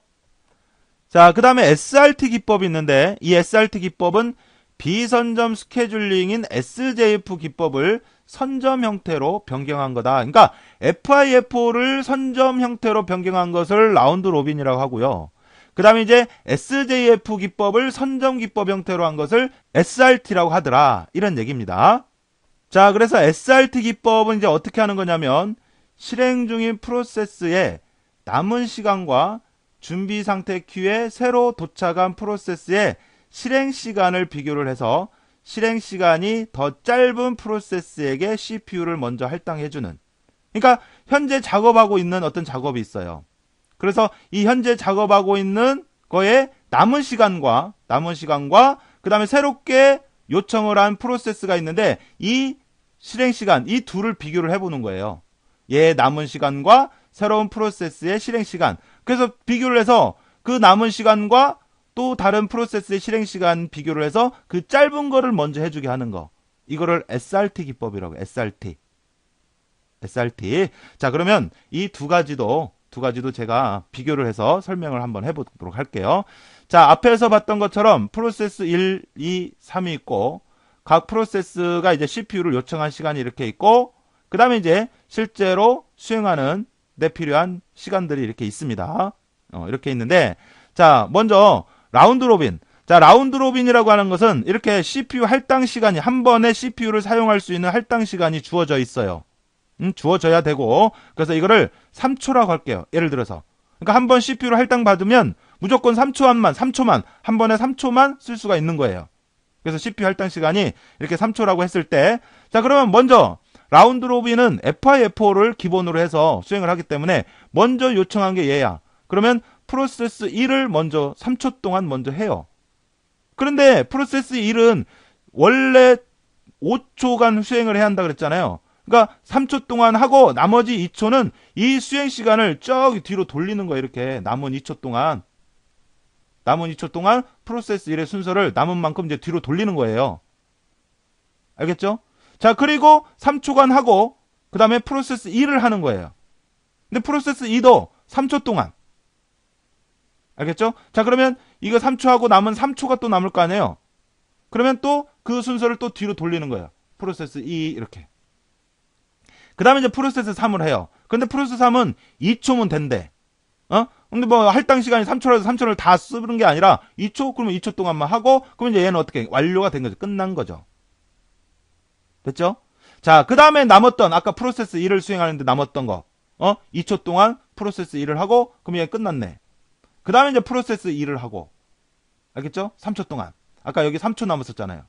자, 그 다음에 SRT 기법이 있는데 이 SRT 기법은 비선점 스케줄링인 SJF 기법을 선점 형태로 변경한 거다. 그러니까 FIFO를 선점 형태로 변경한 것을 라운드 로빈이라고 하고요. 그 다음에 이제 SJF 기법을 선점 기법 형태로 한 것을 SRT라고 하더라. 이런 얘기입니다. 자, 그래서 SRT 기법은 이제 어떻게 하는 거냐면 실행 중인 프로세스의 남은 시간과 준비 상태 큐에 새로 도착한 프로세스의 실행 시간을 비교를 해서 실행 시간이 더 짧은 프로세스에게 CPU를 먼저 할당해주는. 그러니까 현재 작업하고 있는 어떤 작업이 있어요. 그래서 이 현재 작업하고 있는 거에 남은 시간과 그 다음에 새롭게 요청을 한 프로세스가 있는데 이 실행 시간, 이 둘을 비교를 해보는 거예요. 얘 남은 시간과 새로운 프로세스의 실행 시간. 그래서 비교를 해서 그 남은 시간과 또 다른 프로세스의 실행 시간 비교를 해서 그 짧은 거를 먼저 해주게 하는 거. 이거를 SRT 기법이라고 해요. SRT. 자, 그러면 이 두 가지도 제가 비교를 해서 설명을 한번 해보도록 할게요. 자, 앞에서 봤던 것처럼 프로세스 1, 2, 3이 있고 각 프로세스가 이제 CPU를 요청한 시간이 이렇게 있고 그 다음에 이제 실제로 수행하는 데 필요한 시간들이 이렇게 있습니다. 이렇게 있는데 자, 먼저 라운드 로빈. 자, 라운드 로빈이라고 하는 것은 이렇게 CPU 할당 시간이 한 번에 CPU를 사용할 수 있는 할당 시간이 주어져 있어요. 주어져야 되고 그래서 이거를 3초라고 할게요. 예를 들어서 그러니까 한 번 CPU를 할당 받으면 무조건 3초만 한 번에 3초만 쓸 수가 있는 거예요. 그래서 CPU 할당 시간이 이렇게 3초라고 했을 때 자, 그러면 먼저 라운드 로빈은 FIFO를 기본으로 해서 수행을 하기 때문에 먼저 요청한 게 얘야. 그러면 프로세스 1을 먼저 3초 동안 먼저 해요. 그런데 프로세스 1은 원래 5초간 수행을 해야 한다 그랬잖아요. 그러니까 3초 동안 하고 나머지 2초는 이 수행 시간을 저기 뒤로 돌리는 거예요. 이렇게 남은 2초 동안 프로세스 1의 순서를 남은 만큼 이제 뒤로 돌리는 거예요. 알겠죠? 자, 그리고 3초간 하고 그 다음에 프로세스 2를 하는 거예요. 근데 프로세스 2도 3초 동안. 알겠죠? 자, 그러면 이거 3초 하고 남은 3초가 또 남을 거 아니에요. 그러면 또 그 순서를 또 뒤로 돌리는 거예요. 프로세스 2 이렇게. 그 다음에 이제 프로세스 3을 해요. 근데 프로세스 3은 2초면 된대. 근데 뭐 할당 시간이 3초라서 3초를 다 쓰는 게 아니라 2초? 그러면 2초 동안만 하고 그러면 이제 얘는 어떻게 완료가 된 거죠. 끝난 거죠. 됐죠? 자, 그 다음에 남았던 아까 프로세스 1을 수행하는데 남았던 거 2초 동안 프로세스 1을 하고 그럼 얘 끝났네. 그 다음에 이제 프로세스 2를 하고 알겠죠? 3초 동안 아까 여기 3초 남았었잖아요.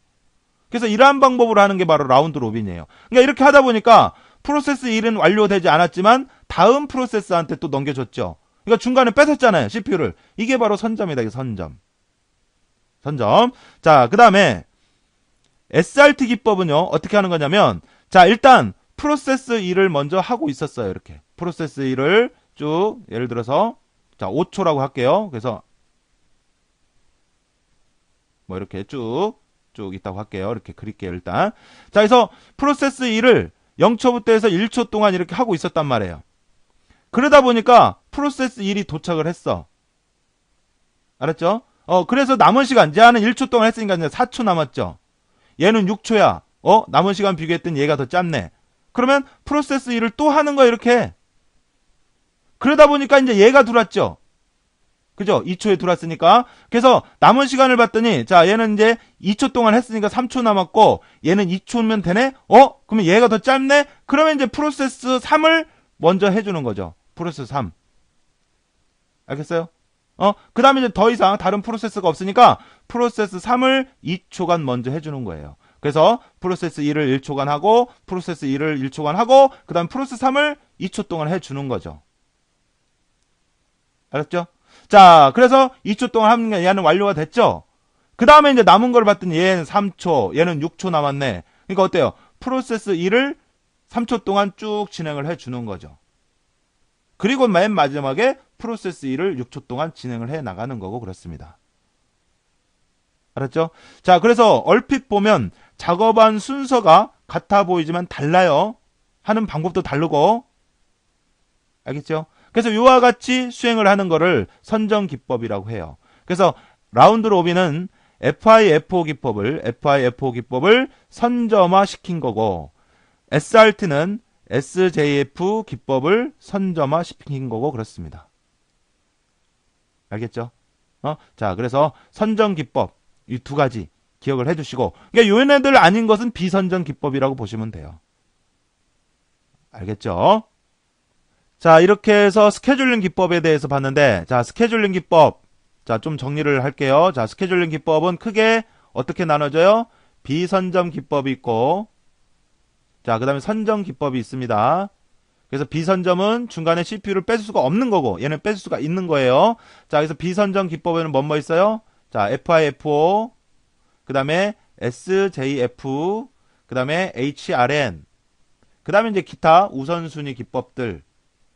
그래서 이러한 방법으로 하는 게 바로 라운드 로빈이에요. 그러니까 이렇게 하다 보니까 프로세스 1은 완료되지 않았지만 다음 프로세스한테 또 넘겨줬죠. 그러니까 중간에 뺏었잖아요. CPU를. 이게 바로 선점이다. 이게 선점. 자, 그 다음에 SRT 기법은요. 어떻게 하는 거냐면 자, 일단 프로세스 1을 먼저 하고 있었어요. 이렇게. 프로세스 1을 쭉 예를 들어서 자, 5초라고 할게요. 그래서 뭐 이렇게 쭉 있다고 할게요. 이렇게 그릴게요. 일단. 자, 그래서 프로세스 1을 0초부터 해서 1초 동안 이렇게 하고 있었단 말이에요. 그러다 보니까 프로세스 1이 도착을 했어. 알았죠? 그래서 남은 시간, 얘는 1초 동안 했으니까 이제 4초 남았죠. 얘는 6초야. 남은 시간 비교했더니 얘가 더 짧네. 그러면 프로세스 1을 또 하는 거야, 이렇게. 그러다 보니까 이제 얘가 들어왔죠. 그죠? 2초에 들어왔으니까. 그래서 남은 시간을 봤더니, 자, 얘는 이제 2초 동안 했으니까 3초 남았고, 얘는 2초면 되네? 그러면 얘가 더 짧네? 그러면 이제 프로세스 3을 먼저 해주는 거죠. 프로세스 3. 알겠어요? 그 다음에 이제 더 이상 다른 프로세스가 없으니까 프로세스 3을 2초간 먼저 해주는 거예요. 그래서 프로세스 2를 1초간 하고, 프로세스 2를 1초간 하고, 그 다음 프로세스 3을 2초 동안 해주는 거죠. 알았죠? 자, 그래서 2초 동안 하는 게 얘는 완료가 됐죠? 그 다음에 이제 남은 걸 봤더니 얘는 3초, 얘는 6초 남았네. 그러니까 어때요? 프로세스 2를 3초 동안 쭉 진행을 해주는 거죠. 그리고 맨 마지막에 프로세스 2를 6초 동안 진행을 해 나가는 거고 그렇습니다. 알았죠? 자, 그래서 얼핏 보면 작업한 순서가 같아 보이지만 달라요. 하는 방법도 다르고. 알겠죠? 그래서 이와 같이 수행을 하는 거를 선정 기법이라고 해요. 그래서 라운드 로빈은 FIFO 기법을 선점화 시킨 거고, SRT는 SJF 기법을 선점화 시킨 거고 그렇습니다. 알겠죠? 자, 그래서 선점 기법 이 두 가지 기억을 해주시고, 그러니까 요네들 아닌 것은 비선점 기법이라고 보시면 돼요. 알겠죠? 자, 이렇게 해서 스케줄링 기법에 대해서 봤는데, 자, 스케줄링 기법, 자, 좀 정리를 할게요. 자, 스케줄링 기법은 크게 어떻게 나눠져요? 비선점 기법이 있고, 자, 그 다음에 선점 기법이 있습니다. 그래서 비선점은 중간에 CPU를 뺄 수가 없는 거고, 얘는 뺄 수가 있는 거예요. 자, 그래서 비선점 기법에는 뭐 있어요? 자, FIFO, 그 다음에 SJF, 그 다음에 HRN, 그 다음에 이제 기타 우선순위 기법들,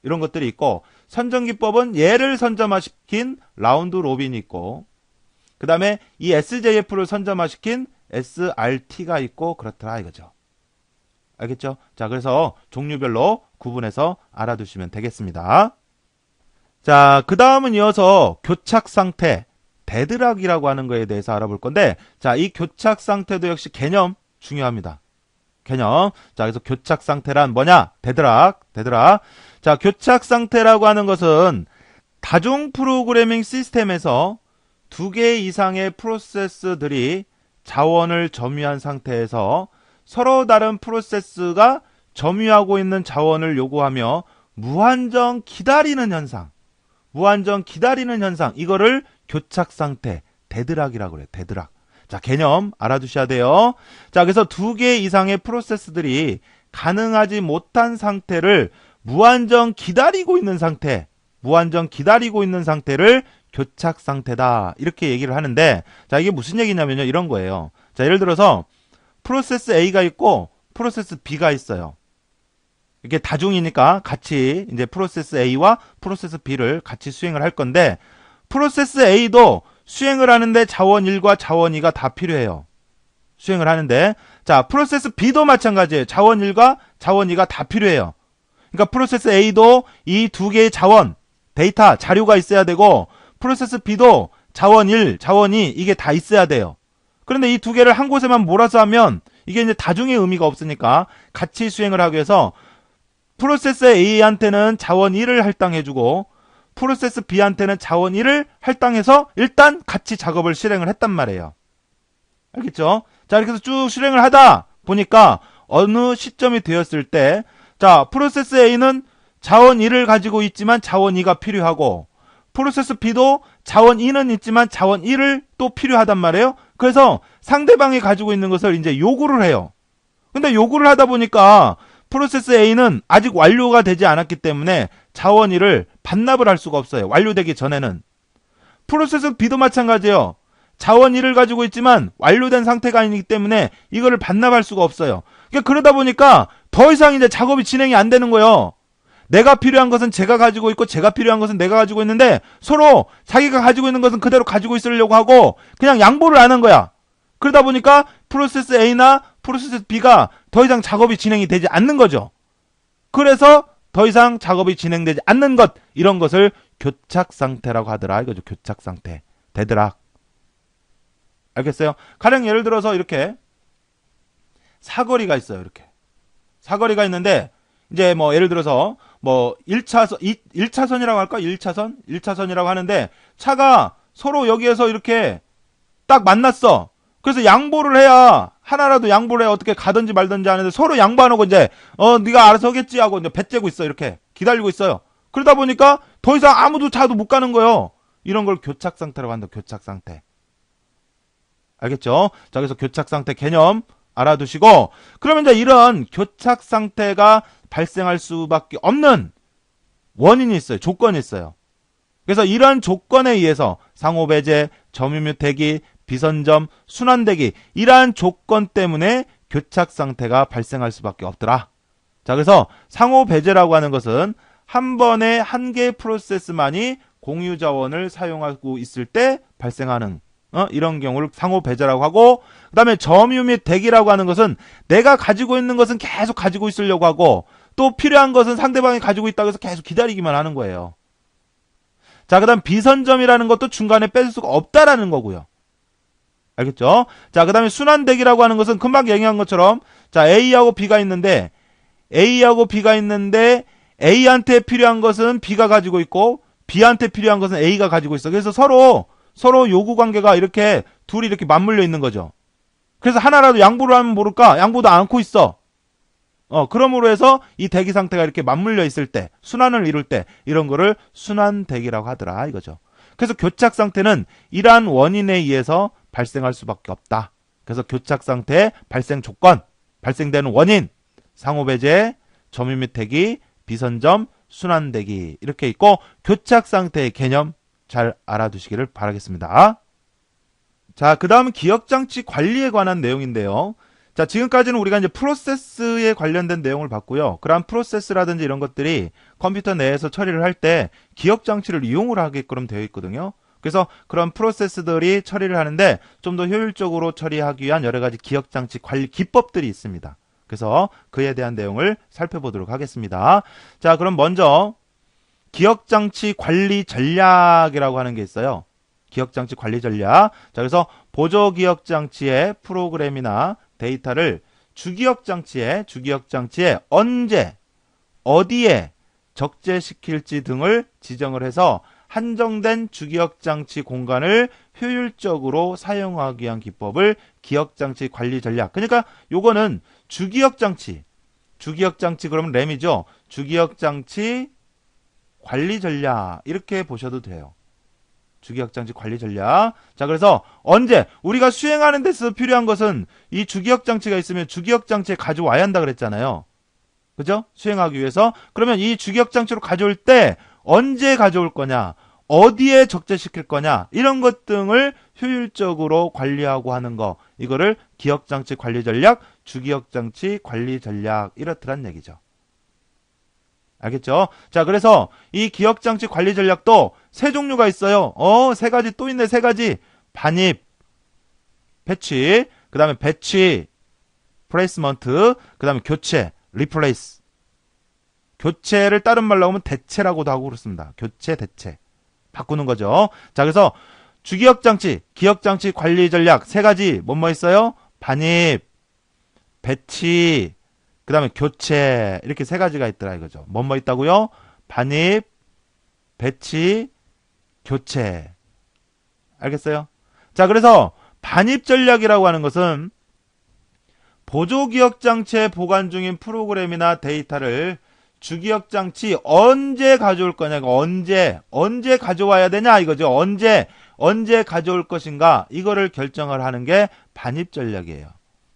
이런 것들이 있고, 선점 기법은 얘를 선점화시킨 라운드 로빈이 있고, 그 다음에 이 SJF를 선점화시킨 SRT가 있고, 그렇더라 이거죠. 알겠죠? 자, 그래서 종류별로 구분해서 알아두시면 되겠습니다. 자, 그 다음은 이어서 교착 상태, 데드락이라고 하는 거에 대해서 알아볼 건데, 자, 이 교착 상태도 역시 개념 중요합니다. 개념. 자, 그래서 교착 상태란 뭐냐? 데드락. 자, 교착 상태라고 하는 것은 다중 프로그래밍 시스템에서 두 개 이상의 프로세스들이 자원을 점유한 상태에서 서로 다른 프로세스가 점유하고 있는 자원을 요구하며 무한정 기다리는 현상, 이거를 교착 상태, 데드락이라고 그래요. 데드락. 자, 개념 알아두셔야 돼요. 자, 그래서 두 개 이상의 프로세스들이 가능하지 못한 상태를 무한정 기다리고 있는 상태를 교착 상태다. 이렇게 얘기를 하는데, 자, 이게 무슨 얘기냐면요. 이런 거예요. 자, 예를 들어서 프로세스 A가 있고 프로세스 B가 있어요. 이게 다중이니까 같이 이제 프로세스 A와 프로세스 B를 같이 수행을 할 건데, 프로세스 A도 수행을 하는데 자원 1과 자원 2가 다 필요해요. 수행을 하는데, 자, 프로세스 B도 마찬가지예요. 자원 1과 자원 2가 다 필요해요. 그러니까 프로세스 A도 이 두 개의 자원, 데이터, 자료가 있어야 되고, 프로세스 B도 자원 1, 자원 2 이게 다 있어야 돼요. 그런데 이 두 개를 한 곳에만 몰아서 하면 이게 이제 다중의 의미가 없으니까 같이 수행을 하기 위해서 프로세스 A한테는 자원 1을 할당해주고 프로세스 B한테는 자원 1을 할당해서 일단 같이 작업을 실행을 했단 말이에요. 알겠죠? 자, 이렇게 해서 쭉 실행을 하다 보니까 어느 시점이 되었을 때, 자, 프로세스 A는 자원 1을 가지고 있지만 자원 2가 필요하고, 프로세스 B도 자원 2는 있지만 자원 1을 또 필요하단 말이에요. 그래서 상대방이 가지고 있는 것을 이제 요구를 해요. 근데 요구를 하다 보니까 프로세스 A는 아직 완료가 되지 않았기 때문에 자원 1을 반납을 할 수가 없어요. 완료되기 전에는. 프로세스 B도 마찬가지예요. 자원 1을 가지고 있지만 완료된 상태가 아니기 때문에 이거를 반납할 수가 없어요. 그러다 보니까 더 이상 이제 작업이 진행이 안 되는 거예요. 내가 필요한 것은 제가 가지고 있고 제가 필요한 것은 내가 가지고 있는데 서로 자기가 가지고 있는 것은 그대로 가지고 있으려고 하고 그냥 양보를 안 한 거야. 그러다 보니까 프로세스 A나 프로세스 B가 더 이상 작업이 진행이 되지 않는 거죠. 그래서 더 이상 작업이 진행되지 않는 것, 이런 것을 교착 상태라고 하더라 이거죠. 교착 상태, 데드락. 알겠어요? 가령 예를 들어서 이렇게 사거리가 있어요. 이렇게 사거리가 있는데 이제 뭐 예를 들어서 뭐 1차선이라고 할까? 1차선이라고 하는데 차가 서로 여기에서 이렇게 딱 만났어. 그래서 양보를 해야, 하나라도 양보를 해야 어떻게 가든지 말든지 하는데 서로 양보 안 하고 이제 네가 알아서 하겠지 하고 이제 배째고 있어. 이렇게 기다리고 있어요. 그러다 보니까 더 이상 아무도 차도 못 가는 거예요. 이런 걸 교착 상태라고 한다. 교착 상태. 알겠죠? 자, 그래서 교착 상태 개념 알아두시고, 그러면 이제 이런 교착 상태가 발생할 수밖에 없는 원인이 있어요. 조건이 있어요. 그래서 이런 조건에 의해서 상호 배제, 점유율 대기, 비선점, 순환대기, 이러한 조건 때문에 교착 상태가 발생할 수밖에 없더라. 자, 그래서 상호 배제라고 하는 것은 한 번에 한 개의 프로세스만이 공유 자원을 사용하고 있을 때 발생하는 이런 경우를 상호 배제라고 하고, 그 다음에 점유 및 대기라고 하는 것은 내가 가지고 있는 것은 계속 가지고 있으려고 하고 또 필요한 것은 상대방이 가지고 있다고 해서 계속 기다리기만 하는 거예요. 자, 그 다음 비선점이라는 것도 중간에 뺄 수가 없다라는 거고요. 알겠죠? 자, 그 다음에 순환대기라고 하는 것은 금방 얘기한 것처럼, 자, A하고 B가 있는데, A한테 필요한 것은 B가 가지고 있고, B한테 필요한 것은 A가 가지고 있어. 그래서 서로 요구 관계가 이렇게 둘이 이렇게 맞물려 있는 거죠. 그래서 하나라도 양보를 하면 모를까? 양보도 않고 있어. 그러므로 해서 이 대기 상태가 이렇게 맞물려 있을 때, 순환을 이룰 때, 이런 거를 순환대기라고 하더라, 이거죠. 그래서 교착 상태는 이러한 원인에 의해서 발생할 수밖에 없다. 그래서 교착 상태의 발생 조건, 발생되는 원인, 상호배제, 점유 및 대기, 비선점, 순환대기 이렇게 있고 교착 상태의 개념 잘 알아두시기를 바라겠습니다. 자, 그 다음은 기억장치 관리에 관한 내용인데요. 자, 지금까지는 우리가 이제 프로세스에 관련된 내용을 봤고요. 그러한 프로세스라든지 이런 것들이 컴퓨터 내에서 처리를 할 때 기억장치를 이용을 하게끔 되어 있거든요. 그래서 그런 프로세스들이 처리를 하는데 좀 더 효율적으로 처리하기 위한 여러 가지 기억장치 관리 기법들이 있습니다. 그래서 그에 대한 내용을 살펴보도록 하겠습니다. 자, 그럼 먼저 기억장치 관리 전략이라고 하는 게 있어요. 기억장치 관리 전략. 자, 그래서 보조기억장치의 프로그램이나 데이터를 주기억장치에 언제, 어디에 적재시킬지 등을 지정을 해서 한정된 주기억장치 공간을 효율적으로 사용하기 위한 기법을 기억장치 관리 전략. 그러니까 요거는 주기억장치 그러면 램이죠. 주기억장치 관리 전략 이렇게 보셔도 돼요. 주기억장치 관리 전략. 자, 그래서 언제 우리가 수행하는 데 있어서 필요한 것은 이 주기억장치가 있으면 주기억장치에 가져와야 한다 그랬잖아요. 그죠? 수행하기 위해서. 그러면 이 주기억장치로 가져올 때 언제 가져올 거냐, 어디에 적재시킬 거냐, 이런 것 등을 효율적으로 관리하고 하는 거, 이거를 기억장치 관리 전략, 주기억장치 관리 전략 이렇더란 얘기죠. 알겠죠? 자, 그래서 이 기억장치 관리 전략도 세 종류가 있어요. 세 가지 또 있네, 세 가지. 반입, 패치, 그 다음에 배치, 플레이스먼트, 그 다음에 교체, 리플레이스. 교체를 다른 말로 하면 대체라고도 하고 그렇습니다. 교체, 대체. 바꾸는 거죠. 자, 그래서 주기억장치, 기억장치 관리 전략 세 가지 뭐뭐 있어요? 반입, 배치, 그 다음에 교체 이렇게 세 가지가 있더라 이거죠. 뭐뭐 있다고요? 반입, 배치, 교체. 알겠어요? 자, 그래서 반입 전략이라고 하는 것은 보조기억장치에 보관 중인 프로그램이나 데이터를 주기억장치 언제 가져올 거냐, 언제 가져와야 되냐 이거죠. 언제 가져올 것인가 이거를 결정을 하는 게 반입 전략이에요.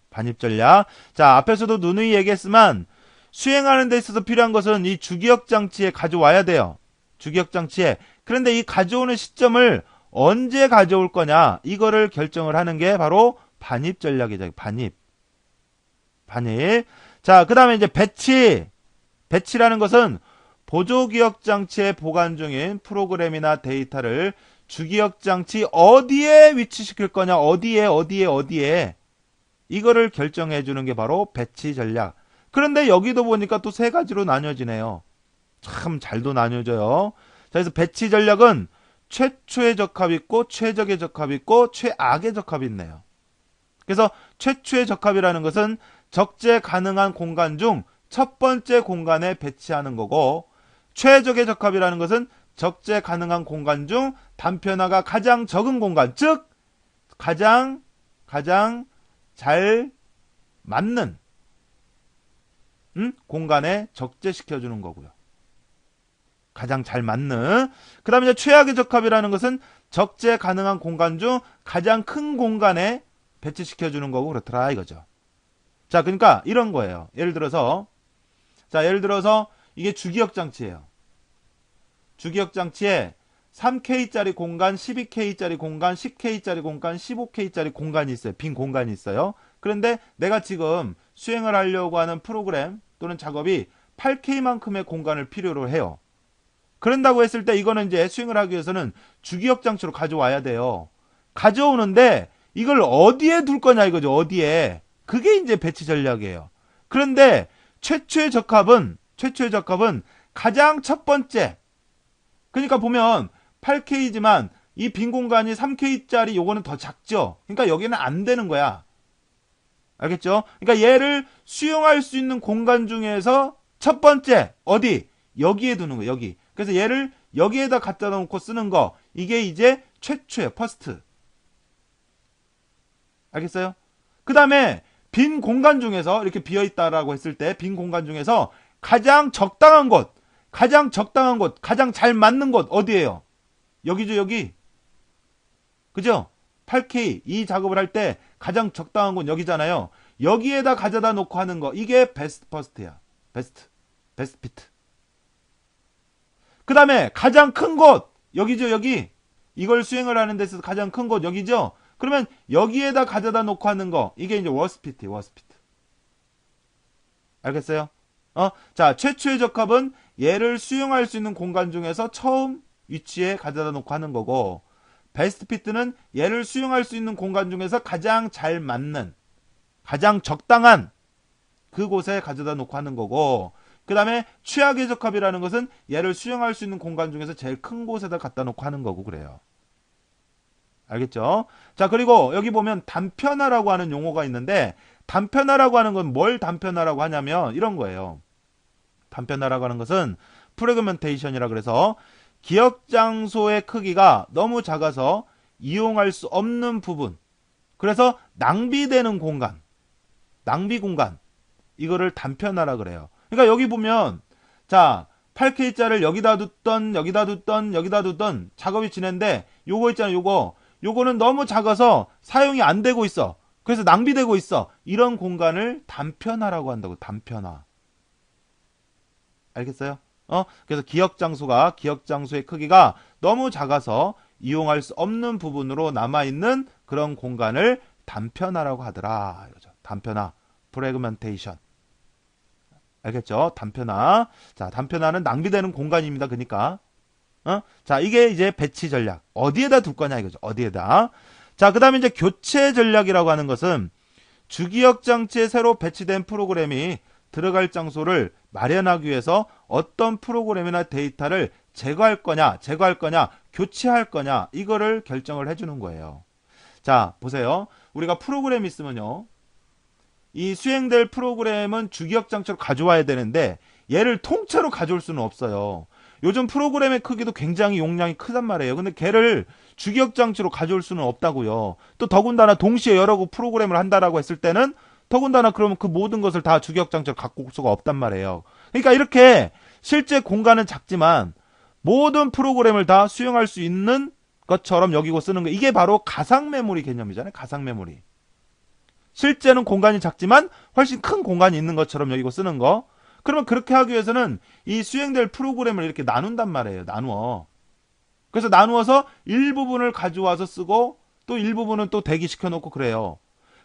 반입 전략. 자, 앞에서도 누누이 얘기했지만 수행하는 데 있어서 필요한 것은 이 주기억장치에 가져와야 돼요. 주기억장치에. 그런데 이 가져오는 시점을 언제 가져올 거냐 이거를 결정을 하는 게 바로 반입 전략이죠. 반입. 자, 그 다음에 이제 배치라는 것은 보조기억장치에 보관 중인 프로그램이나 데이터를 주기억장치 어디에 위치시킬 거냐, 어디에 이거를 결정해 주는 게 바로 배치 전략. 그런데 여기도 보니까 또 세 가지로 나뉘어지네요. 참 잘도 나뉘어져요. 자, 그래서 배치 전략은 최초의 적합이 있고 최적의 적합이 있고 최악의 적합이 있네요. 그래서 최초의 적합이라는 것은 적재 가능한 공간 중 첫 번째 공간에 배치하는 거고, 최적의 적합이라는 것은 적재 가능한 공간 중 단편화가 가장 적은 공간, 즉 가장 잘 맞는 공간에 적재시켜주는 거고요. 가장 잘 맞는. 그 다음에 최악의 적합이라는 것은 적재 가능한 공간 중 가장 큰 공간에 배치시켜주는 거고 그렇더라 이거죠. 자, 그러니까 이런 거예요. 예를 들어서 이게 주기억장치예요. 주기억장치에 3K짜리 공간, 12K짜리 공간, 10K짜리 공간, 15K짜리 공간이 있어요. 빈 공간이 있어요. 그런데 내가 지금 수행을 하려고 하는 프로그램 또는 작업이 8K만큼의 공간을 필요로 해요. 그런다고 했을 때 이거는 이제 수행을 하기 위해서는 주기억장치로 가져와야 돼요. 가져오는데 이걸 어디에 둘 거냐 이거죠. 어디에. 그게 이제 배치 전략이에요. 그런데 최초의 적합은 가장 첫 번째. 그러니까 보면 8K지만 이 빈 공간이 3K짜리 요거는 더 작죠. 그러니까 여기는 안 되는 거야. 알겠죠? 그러니까 얘를 수용할 수 있는 공간 중에서 첫 번째 어디? 여기에 두는 거. 여기. 그래서 얘를 여기에다 갖다 놓고 쓰는 거. 이게 이제 최초의 퍼스트. 알겠어요? 그 다음에 빈 공간 중에서 이렇게 비어있다라고 했을 때 빈 공간 중에서 가장 적당한 곳, 가장 잘 맞는 곳 어디예요? 여기죠, 여기. 그죠? 8K 이 작업을 할 때 가장 적당한 곳 여기잖아요. 여기에다 가져다 놓고 하는 거. 이게 베스트 퍼스트야. 베스트 피트. 그 다음에 가장 큰 곳 여기죠, 여기. 이걸 수행을 하는 데 있어서 가장 큰 곳 여기죠. 그러면 여기에다 가져다 놓고 하는 거. 이게 이제 워스트 피트예요, 워스트 피트. 알겠어요? 자, 최초의 적합은 얘를 수용할 수 있는 공간 중에서 처음 위치에 가져다 놓고 하는 거고, 베스트 피트는 얘를 수용할 수 있는 공간 중에서 가장 잘 맞는, 가장 적당한 그곳에 가져다 놓고 하는 거고, 그 다음에 최악의 적합이라는 것은 얘를 수용할 수 있는 공간 중에서 제일 큰 곳에다 갖다 놓고 하는 거고 그래요. 알겠죠? 자, 그리고 여기 보면 단편화라고 하는 용어가 있는데, 단편화라고 하는 건 뭘 단편화라고 하냐면 이런 거예요. 단편화라고 하는 것은 프래그멘테이션이라 그래서 기억 장소의 크기가 너무 작아서 이용할 수 없는 부분, 그래서 낭비되는 공간, 낭비 공간, 이거를 단편화라 그래요. 그러니까 여기 보면 자 8K자를 여기다 두던 작업이 진행돼. 요거 있잖아, 요거는 너무 작아서 사용이 안 되고 있어. 그래서 낭비되고 있어. 이런 공간을 단편화라고 한다고. 단편화. 알겠어요? 그래서 기억 장소의 크기가 너무 작아서 이용할 수 없는 부분으로 남아있는 그런 공간을 단편화라고 하더라. 이거죠. 단편화. 프래그멘테이션. 알겠죠? 단편화. 자, 단편화는 낭비되는 공간입니다. 그러니까. 자, 이게 이제 배치 전략. 어디에다 둘 거냐 이거죠. 어디에다. 자, 그 다음에 이제 교체 전략이라고 하는 것은 주기억 장치에 새로 배치된 프로그램이 들어갈 장소를 마련하기 위해서 어떤 프로그램이나 데이터를 제거할 거냐, 교체할 거냐, 이거를 결정을 해주는 거예요. 자, 보세요. 우리가 프로그램이 있으면요. 이 수행될 프로그램은 주기억 장치로 가져와야 되는데 얘를 통째로 가져올 수는 없어요. 요즘 프로그램의 크기도 굉장히 용량이 크단 말이에요. 근데 걔를 주기억 장치로 가져올 수는 없다고요. 또 더군다나 동시에 여러 프로그램을 한다라고 했을 때는 더군다나 그러면 그 모든 것을 다 주기억 장치로 갖고 올 수가 없단 말이에요. 그러니까 이렇게 실제 공간은 작지만 모든 프로그램을 다 수용할 수 있는 것처럼 여기고 쓰는 거. 이게 바로 가상 메모리 개념이잖아요. 가상 메모리. 실제는 공간이 작지만 훨씬 큰 공간이 있는 것처럼 여기고 쓰는 거. 그러면 그렇게 하기 위해서는 이 수행될 프로그램을 이렇게 나눈단 말이에요. 나누어. 그래서 나누어서 일부분을 가져와서 쓰고 또 일부분은 또 대기시켜 놓고 그래요.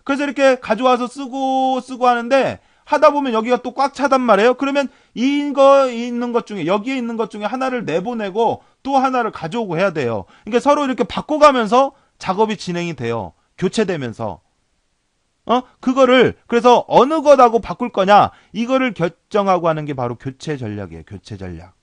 그래서 이렇게 가져와서 쓰고 하는데 하다 보면 여기가 또 꽉 차단 말이에요. 그러면 여기에 있는 것 중에 하나를 내보내고 또 하나를 가져오고 해야 돼요. 그러니까 서로 이렇게 바꿔가면서 작업이 진행이 돼요. 교체되면서. 그거를 그래서 어느 것하고 바꿀 거냐 이거를 결정하고 하는 게 바로 교체 전략이에요. 교체 전략.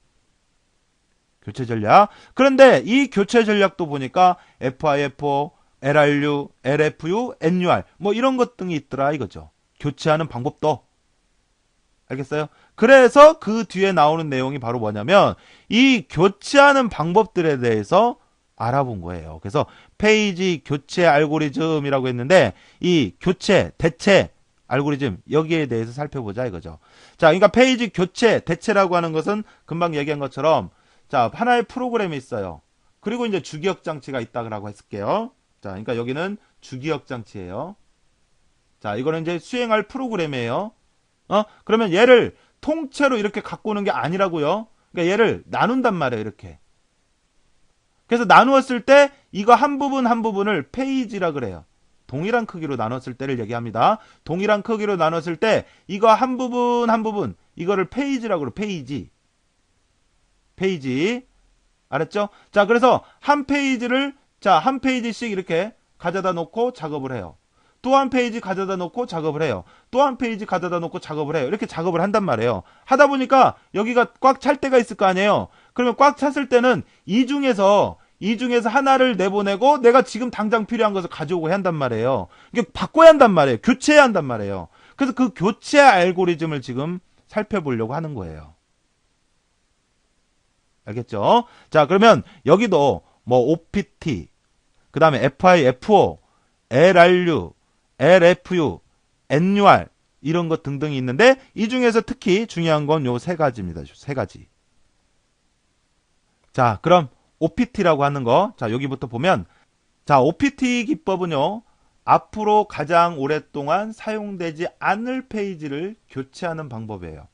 그런데 이 교체 전략도 보니까 FIFO, LRU, LFU, NUR 뭐 이런 것 등이 있더라 이거죠. 교체하는 방법도. 알겠어요? 그래서 그 뒤에 나오는 내용이 바로 뭐냐면 이 교체하는 방법들에 대해서 알아본 거예요. 그래서 페이지 교체 알고리즘이라고 했는데 이 교체, 대체 알고리즘 여기에 대해서 살펴보자 이거죠. 자, 그러니까 페이지 교체, 대체라고 하는 것은 금방 얘기한 것처럼 자, 하나의 프로그램이 있어요. 그리고 이제 주기억 장치가 있다고 했을게요. 자, 그러니까 여기는 주기억 장치예요. 자, 이거는 이제 수행할 프로그램이에요. 그러면 얘를 통째로 이렇게 갖고 오는 게 아니라고요. 그러니까 얘를 나눈단 말이에요, 이렇게. 그래서 나누었을 때 이거 한 부분을 페이지라 그래요. 동일한 크기로 나눴을 때를 얘기합니다. 동일한 크기로 나눴을 때 이거 한 부분 이거를 페이지라고 그래요. 페이지. 알았죠? 자, 그래서 한 페이지씩 이렇게 가져다 놓고 작업을 해요. 또 한 페이지 가져다 놓고 작업을 해요. 또 한 페이지 가져다 놓고 작업을 해요. 이렇게 작업을 한단 말이에요. 하다 보니까 여기가 꽉 찰 때가 있을 거 아니에요. 그러면 꽉 찼을 때는 이 중에서 이 중에서 하나를 내보내고 내가 지금 당장 필요한 것을 가져오고 해야 한단 말이에요. 이게 바꿔야 한단 말이에요. 교체해야 한단 말이에요. 그래서 그 교체 알고리즘을 지금 살펴보려고 하는 거예요. 알겠죠? 자, 그러면 여기도 뭐 OPT, 그 다음에 FIFO, LRU, LFU, NUR 이런 것 등등이 있는데 이 중에서 특히 중요한 건 요 세 가지입니다. 세 가지. 자, 그럼 OPT라고 하는 거. 자, 여기부터 보면 자, OPT 기법은요. 앞으로 가장 오랫동안 사용되지 않을 페이지를 교체하는 방법이에요.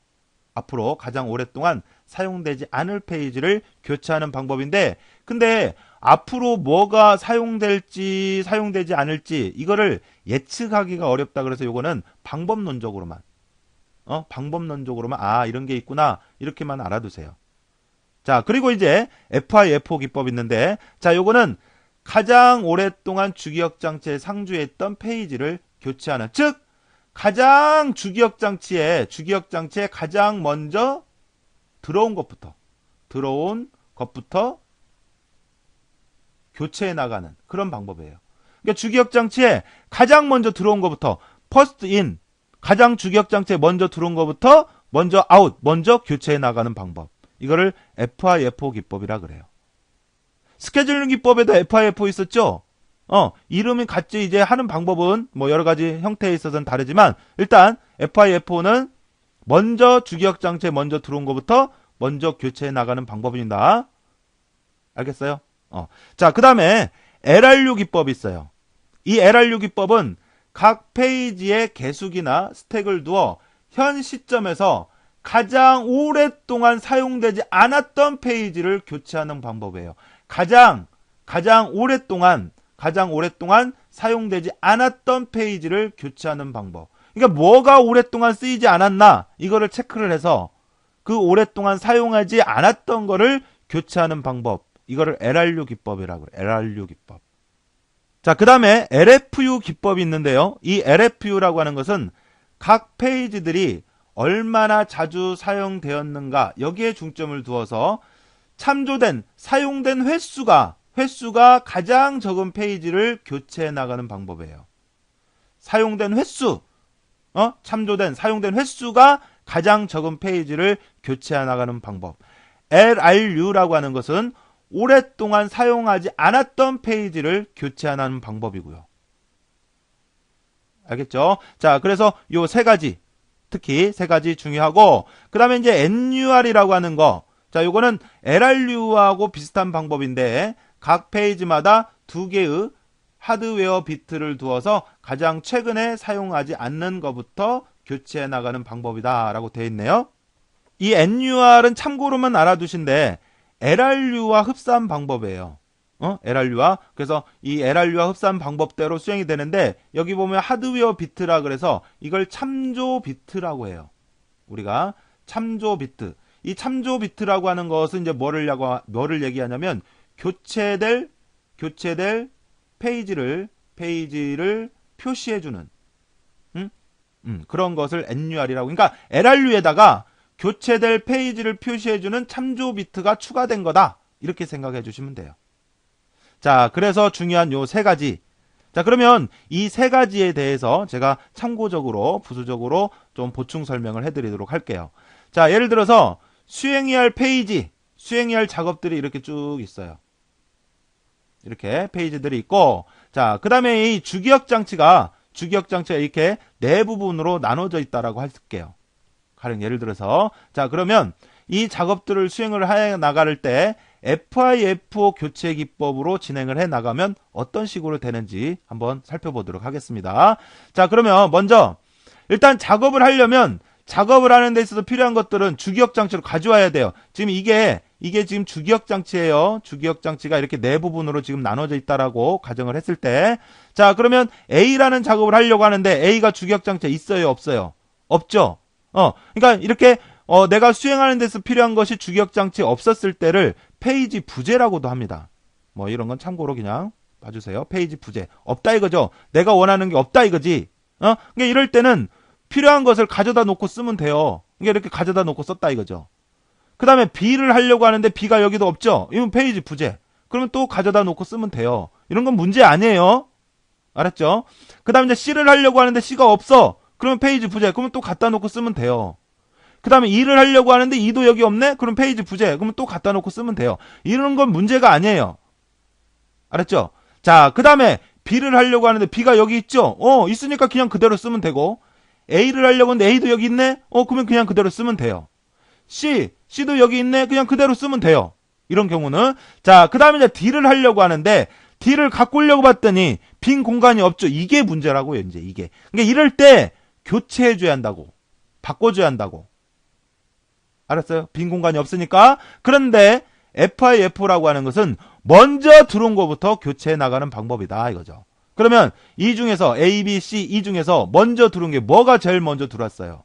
앞으로 가장 오랫동안 사용되지 않을 페이지를 교체하는 방법인데 근데 앞으로 뭐가 사용될지 사용되지 않을지 이거를 예측하기가 어렵다. 그래서 요거는 방법론적으로만 방법론적으로만 이런 게 있구나 이렇게만 알아두세요. 자, 그리고 이제 FIFO 기법이 있는데 자, 요거는 가장 오랫동안 주기억장치에 상주해 있던 페이지를 교체하는 즉 가장 주기억장치에 가장 먼저 들어온 것부터 교체해 나가는 그런 방법이에요. 그러니까 주기억장치에 가장 먼저 들어온 것부터 first in 가장 주기억장치에 먼저 들어온 것부터 먼저 out 먼저 교체해 나가는 방법. 이거를 FIFO 기법이라 그래요. 스케줄링 기법에도 FIFO 있었죠? 이름이 같이 이제 하는 방법은 뭐 여러 가지 형태에 있어서는 다르지만 일단 FIFO는 먼저 주기억장치에 먼저 들어온 것부터 먼저 교체해 나가는 방법입니다. 알겠어요? 자, 그 다음에 LRU 기법이 있어요. 이 LRU 기법은 각 페이지에 개수기나 스택을 두어 현 시점에서 가장 오랫동안 사용되지 않았던 페이지를 교체하는 방법이에요. 가장 오랫동안 사용되지 않았던 페이지를 교체하는 방법. 그러니까 뭐가 오랫동안 쓰이지 않았나 이거를 체크를 해서 그 오랫동안 사용하지 않았던 거를 교체하는 방법. 이거를 LRU 기법이라고 그래요. LRU 기법. 자, 그 다음에 LFU 기법이 있는데요. 이 LFU라고 하는 것은 각 페이지들이 얼마나 자주 사용되었는가 여기에 중점을 두어서 사용된 횟수가 가장 적은 페이지를 교체해 나가는 방법이에요. 사용된 횟수가 가장 적은 페이지를 교체해 나가는 방법. LRU라고 하는 것은 오랫동안 사용하지 않았던 페이지를 교체하는 방법이고요. 알겠죠? 자, 그래서 요 세 가지, 특히 세 가지 중요하고, 그 다음에 이제 NUR이라고 하는 거. 자, 요거는 LRU하고 비슷한 방법인데, 각 페이지마다 두 개의 하드웨어 비트를 두어서 가장 최근에 사용하지 않는 것부터 교체해 나가는 방법이다. 라고 되어 있네요. 이 NUR은 참고로만 알아두신데, LRU와 흡사한 방법이에요. LRU와. 그래서 이 LRU와 흡사한 방법대로 수행이 되는데, 여기 보면 하드웨어 비트라 그래서 이걸 참조 비트라고 해요. 우리가 참조 비트. 이 참조 비트라고 하는 것은 이제 뭐를 얘기하냐면, 교체될 페이지를 표시해주는, 그런 것을 NUR이라고. 그러니까 LRU에다가 교체될 페이지를 표시해주는 참조 비트가 추가된 거다. 이렇게 생각해 주시면 돼요. 자, 그래서 중요한 요 세 가지. 자, 그러면 이 세 가지에 대해서 제가 참고적으로, 부수적으로 좀 보충 설명을 해드리도록 할게요. 자, 예를 들어서 수행해야 할 페이지, 수행해야 할 작업들이 이렇게 쭉 있어요. 이렇게 페이지들이 있고, 자, 그 다음에 이 주기억장치가 이렇게 네 부분으로 나눠져 있다라고 할게요. 가령 예를 들어서 자, 그러면 이 작업들을 수행을 해 나갈 때 FIFO 교체 기법으로 진행을 해 나가면 어떤 식으로 되는지 한번 살펴보도록 하겠습니다. 자, 그러면 먼저 일단 작업을 하려면 작업을 하는 데 있어서 필요한 것들은 주기억장치로 가져와야 돼요. 지금 이게 지금 주기억장치예요. 주기억장치가 이렇게 네 부분으로 지금 나눠져 있다라고 가정을 했을 때, 자, 그러면 A라는 작업을 하려고 하는데 A가 주기억장치에 있어요, 없어요? 없죠. 그러니까 이렇게 내가 수행하는 데서 필요한 것이 주기억장치 없었을 때를 페이지 부재라고도 합니다. 뭐 이런 건 참고로 그냥 봐주세요. 페이지 부재. 없다 이거죠. 내가 원하는 게 없다 이거지. 그러니까 이럴 때는 필요한 것을 가져다 놓고 쓰면 돼요. 그러니까 이렇게 가져다 놓고 썼다 이거죠. 그 다음에 B를 하려고 하는데 B가 여기도 없죠. 이건 페이지 부재. 그러면 또 가져다 놓고 쓰면 돼요. 이런 건 문제 아니에요. 알았죠? 그 다음에 이제 C를 하려고 하는데 C가 없어. 그러면 페이지 부재. 그러면 또 갖다 놓고 쓰면 돼요. 그 다음에 2를 하려고 하는데 2도 여기 없네? 그럼 페이지 부재. 그러면 또 갖다 놓고 쓰면 돼요. 이런 건 문제가 아니에요. 알았죠? 자, 그 다음에 B를 하려고 하는데 B가 여기 있죠? 있으니까 그냥 그대로 쓰면 되고, A를 하려고 하는데 A도 여기 있네? 그러면 그냥 그대로 쓰면 돼요. C도 여기 있네? 그냥 그대로 쓰면 돼요. 이런 경우는. 자, 그 다음에 이제 D를 하려고 하는데, D를 갖고 오려고 봤더니, 빈 공간이 없죠? 이게 문제라고요, 이제 이게. 그러니까 이럴 때, 교체해줘야 한다고. 바꿔줘야 한다고. 알았어요? 빈 공간이 없으니까. 그런데, FIF라고 하는 것은, 먼저 들어온 것부터 교체해 나가는 방법이다, 이거죠. 그러면, 이 중에서, A, B, C, 이 중에서 먼저 들어온 게 뭐가 제일 먼저 들어왔어요?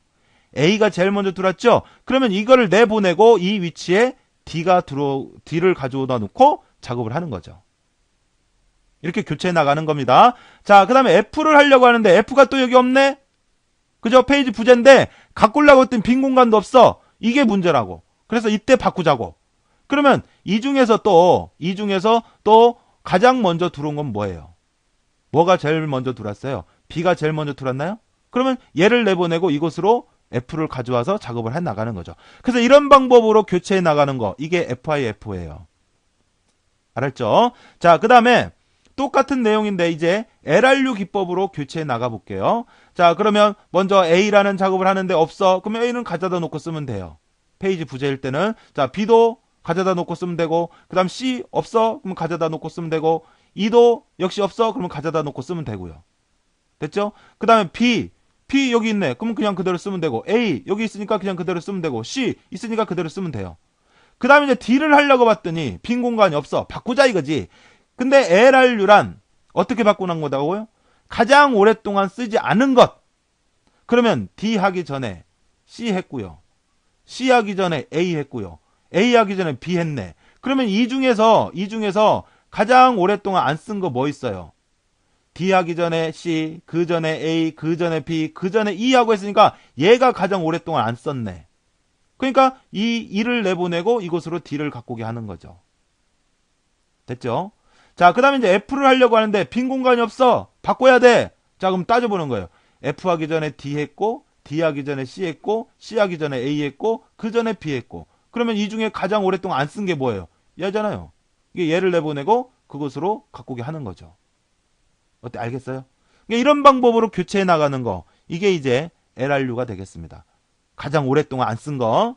A가 제일 먼저 들어왔죠? 그러면 이거를 내보내고 이 위치에 D를 가져다 놓고 작업을 하는 거죠. 이렇게 교체해 나가는 겁니다. 자, 그 다음에 F를 하려고 하는데 F가 또 여기 없네? 그죠? 페이지 부재인데 갖고 오려고 했더니 빈 공간도 없어. 이게 문제라고. 그래서 이때 바꾸자고. 그러면 이 중에서 또 가장 먼저 들어온 건 뭐예요? 뭐가 제일 먼저 들어왔어요? B가 제일 먼저 들어왔나요? 그러면 얘를 내보내고 이곳으로 F를 가져와서 작업을 해 나가는 거죠. 그래서 이런 방법으로 교체해 나가는 거, 이게 FIF예요. 알았죠? 자, 그 다음에 똑같은 내용인데 이제 LRU 기법으로 교체해 나가 볼게요. 자, 그러면 먼저 A라는 작업을 하는데 없어. 그러면 A는 가져다 놓고 쓰면 돼요. 페이지 부재일 때는. 자, B도 가져다 놓고 쓰면 되고, 그 다음 C 없어? 그러면 가져다 놓고 쓰면 되고, E도 역시 없어? 그러면 가져다 놓고 쓰면 되고요. 됐죠? 그 다음에 B 여기 있네. 그러면 그냥 그대로 쓰면 되고, A 여기 있으니까 그냥 그대로 쓰면 되고, C 있으니까 그대로 쓰면 돼요. 그 다음에 이제 D를 하려고 봤더니 빈 공간이 없어. 바꾸자 이거지. 근데 LRU란 어떻게 바꾸는 거다고요? 가장 오랫동안 쓰지 않은 것. 그러면 D 하기 전에 C 했고요. C 하기 전에 A 했고요. A 하기 전에 B 했네. 그러면 이 중에서 가장 오랫동안 안 쓴 거 뭐 있어요? D 하기 전에 C, 그 전에 A, 그 전에 B, 그 전에 E 하고 했으니까 얘가 가장 오랫동안 안 썼네. 그러니까 이 E를 내보내고 이곳으로 D를 갖고 오게 하는 거죠. 됐죠? 자, 그 다음에 이제 F를 하려고 하는데 빈 공간이 없어. 바꿔야 돼. 자, 그럼 따져보는 거예요. F 하기 전에 D 했고, D 하기 전에 C 했고, C 하기 전에 A 했고, 그 전에 B 했고. 그러면 이 중에 가장 오랫동안 안 쓴 게 뭐예요? 얘잖아요. 이게 얘를 내보내고 그곳으로 갖고 오게 하는 거죠. 어때? 알겠어요? 그러니까 이런 방법으로 교체해 나가는 거. 이게 이제 LRU가 되겠습니다. 가장 오랫동안 안 쓴 거.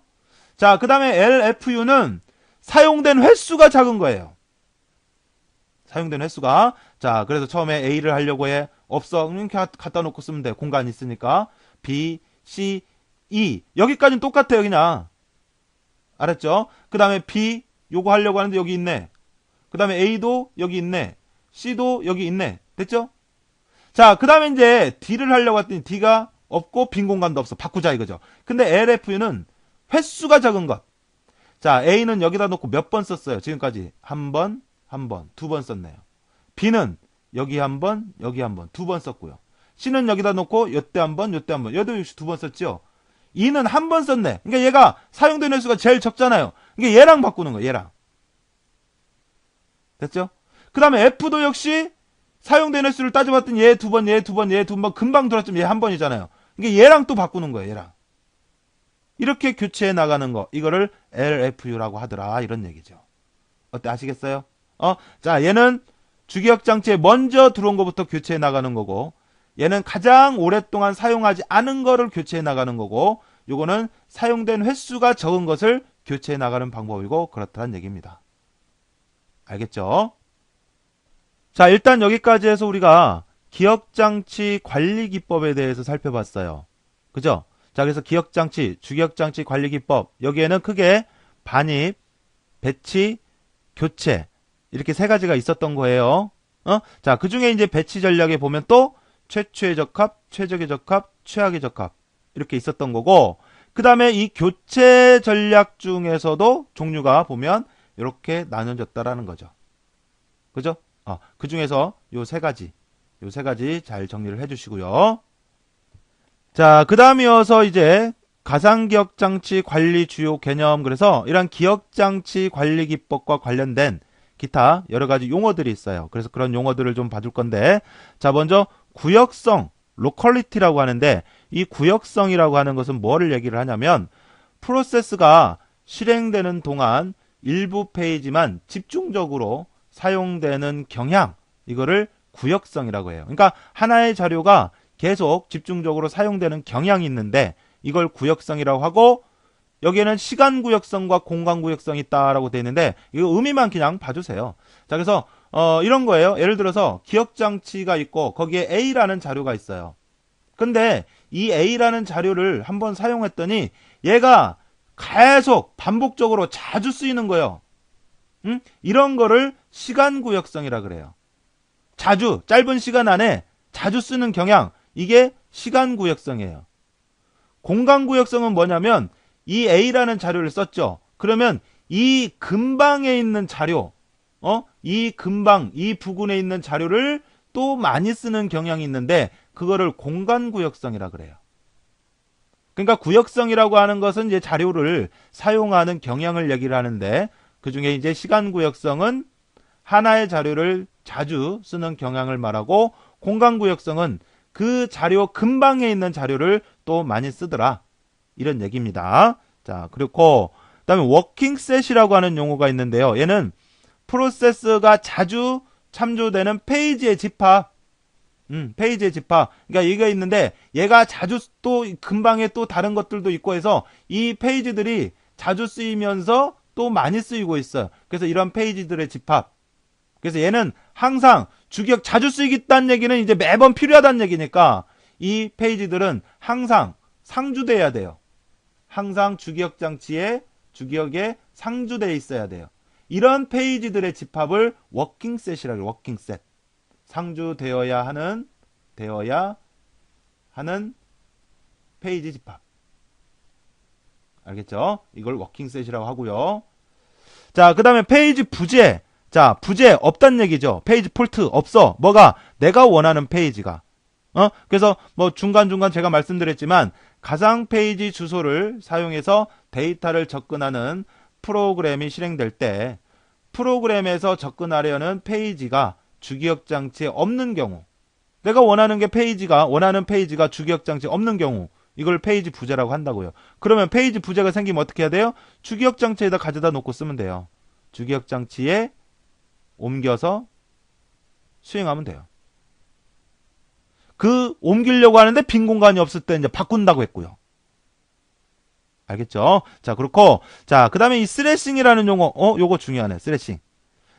자, 그 다음에 LFU는 사용된 횟수가 작은 거예요. 사용된 횟수가. 자, 그래서 처음에 A를 하려고 해. 없어. 이렇게 갖다 놓고 쓰면 돼. 공간이 있으니까. B, C, E. 여기까지는 똑같아요, 그냥. 알았죠? 그 다음에 B, 요거 하려고 하는데 여기 있네. 그 다음에 A도 여기 있네. C도 여기 있네. 됐죠? 자, 그 다음에 이제 D를 하려고 했더니 D가 없고 빈 공간도 없어. 바꾸자 이거죠. 근데 LFU는 횟수가 적은 것. 자, A는 여기다 놓고 몇 번 썼어요? 지금까지 한 번, 두 번 썼네요. B는 여기 한 번, 여기 한 번, 두 번 썼고요. C는 여기다 놓고 요때 한 번, 요때 한 번, 얘도 역시 두 번 썼죠. E는 한 번 썼네. 그러니까 얘가 사용된 횟수가 제일 적잖아요. 그러니까 얘랑 바꾸는 거예요. 얘랑. 됐죠? 그 다음에 F도 역시 사용된 횟수를 따져봤더니 얘 두 번, 얘 두 번, 얘 두 번, 금방 들었지만 얘 한 번이잖아요. 그러니까 얘랑 또 바꾸는 거예요. 얘랑. 이렇게 교체해 나가는 거. 이거를 LFU라고 하더라. 이런 얘기죠. 어때? 아시겠어요? 자, 얘는 주기억장치에 먼저 들어온 것부터 교체해 나가는 거고, 얘는 가장 오랫동안 사용하지 않은 거를 교체해 나가는 거고, 요거는 사용된 횟수가 적은 것을 교체해 나가는 방법이고, 그렇다는 얘기입니다. 알겠죠? 자, 일단 여기까지 해서 우리가 기억장치 관리 기법에 대해서 살펴봤어요. 그죠? 자, 그래서 기억장치, 주기억장치 관리 기법, 여기에는 크게 반입, 배치, 교체, 이렇게 세 가지가 있었던 거예요. 자, 그 중에 이제 배치 전략에 보면 또 최초의 적합, 최적의 적합, 최악의 적합, 이렇게 있었던 거고, 그 다음에 이 교체 전략 중에서도 종류가 보면 이렇게 나눠졌다라는 거죠. 그죠? 그 중에서 요 세 가지 잘 정리를 해주시고요. 자, 그 다음 이어서 이제 가상기억장치 관리 주요 개념, 그래서 이런 기억장치 관리 기법과 관련된 기타 여러 가지 용어들이 있어요. 그래서 그런 용어들을 좀 봐줄 건데, 자, 먼저 구역성, 로컬리티라고 하는데, 이 구역성이라고 하는 것은 뭐를 얘기를 하냐면, 프로세스가 실행되는 동안 일부 페이지만 집중적으로 사용되는 경향, 이거를 구역성이라고 해요. 그러니까 하나의 자료가 계속 집중적으로 사용되는 경향이 있는데, 이걸 구역성이라고 하고, 여기에는 시간 구역성과 공간 구역성이 있다라고 되어 있는데, 이거 의미만 그냥 봐주세요. 자, 그래서 이런 거예요. 예를 들어서 기억 장치가 있고 거기에 A라는 자료가 있어요. 근데 이 A라는 자료를 한번 사용했더니 얘가 계속 반복적으로 자주 쓰이는 거예요. 이런 거를 시간 구역성이라 그래요. 자주, 짧은 시간 안에 자주 쓰는 경향, 이게 시간 구역성이에요. 공간 구역성은 뭐냐면, 이 A라는 자료를 썼죠. 그러면 이 근방에 있는 자료, 이 근방, 이 부근에 있는 자료를 또 많이 쓰는 경향이 있는데, 그거를 공간 구역성이라 그래요. 그러니까 구역성이라고 하는 것은 이제 자료를 사용하는 경향을 얘기를 하는데, 그 중에 이제 시간 구역성은 하나의 자료를 자주 쓰는 경향을 말하고, 공간 구역성은 그 자료 근방에 있는 자료를 또 많이 쓰더라, 이런 얘기입니다. 자, 그리고 그다음에 워킹셋이라고 하는 용어가 있는데요. 얘는 프로세스가 자주 참조되는 페이지의 집합. 페이지의 집합. 그러니까 얘가 있는데 얘가 자주 또 근방에 또 다른 것들도 있고 해서 이 페이지들이 자주 쓰이면서 또 많이 쓰이고 있어요. 그래서 이런 페이지들의 집합. 그래서 얘는 항상 주기억 자주 쓰이겠다는 얘기는 이제 매번 필요하다는 얘기니까 이 페이지들은 항상 상주돼야 돼요. 항상 주기억 장치에 주기억에 상주되어 있어야 돼요. 이런 페이지들의 집합을 워킹셋이라고 해요. 워킹셋. 상주되어야 하는 페이지 집합. 알겠죠? 이걸 워킹셋이라고 하고요. 자, 그 다음에 페이지 부재. 자, 부재 없단 얘기죠. 페이지 폴트 없어. 뭐가? 내가 원하는 페이지가. 그래서 뭐 중간중간 제가 말씀드렸지만 가상 페이지 주소를 사용해서 데이터를 접근하는 프로그램이 실행될 때 프로그램에서 접근하려는 페이지가 주기억 장치에 없는 경우, 내가 원하는 페이지가 주기억 장치에 없는 경우, 이걸 페이지 부재라고 한다고요. 그러면 페이지 부재가 생기면 어떻게 해야 돼요? 주기억 장치에다 가져다 놓고 쓰면 돼요. 주기억 장치에 옮겨서 수행하면 돼요. 그 옮기려고 하는데 빈 공간이 없을 때 이제 바꾼다고 했고요. 알겠죠? 자, 그렇고, 자, 그 다음에 이 스레싱이라는 용어, 요거 중요하네, 스레싱.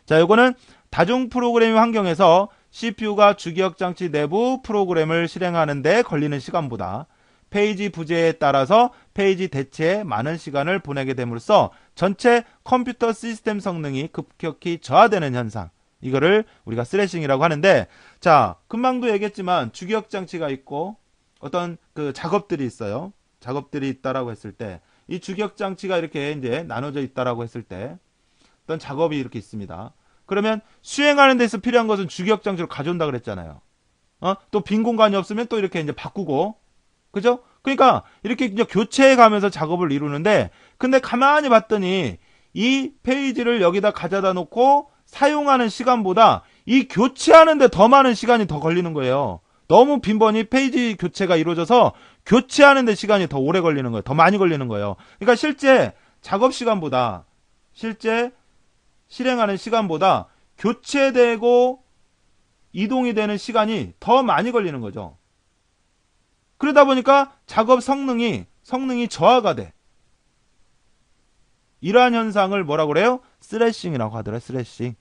자, 요거는 다중 프로그래밍 환경에서 CPU가 주기억 장치 내부 프로그램을 실행하는데 걸리는 시간보다 페이지 부재에 따라서 페이지 대체에 많은 시간을 보내게 됨으로써 전체 컴퓨터 시스템 성능이 급격히 저하되는 현상. 이거를 우리가 스레싱이라고 하는데, 자, 금방도 얘기했지만 주기억 장치가 있고 어떤 그 작업들이 있어요. 작업들이 있다라고 했을 때, 이 주기억 장치가 이렇게 이제 나눠져 있다라고 했을 때 어떤 작업이 이렇게 있습니다. 그러면 수행하는 데서 필요한 것은 주기억 장치로 가져온다 그랬잖아요. 또 빈 공간이 없으면 또 이렇게 이제 바꾸고, 그죠? 그러니까 이렇게 이제 교체해 가면서 작업을 이루는데, 근데 가만히 봤더니 이 페이지를 여기다 가져다 놓고 사용하는 시간보다 이 교체하는데 더 많은 시간이 더 걸리는 거예요. 너무 빈번히 페이지 교체가 이루어져서 교체하는데 시간이 더 오래 걸리는 거예요. 더 많이 걸리는 거예요. 그러니까 실제 작업 시간보다, 실제 실행하는 시간보다 교체되고 이동이 되는 시간이 더 많이 걸리는 거죠. 그러다 보니까 작업 성능이 저하가 돼. 이러한 현상을 뭐라고 그래요? 스레싱이라고 하더라. 스레싱.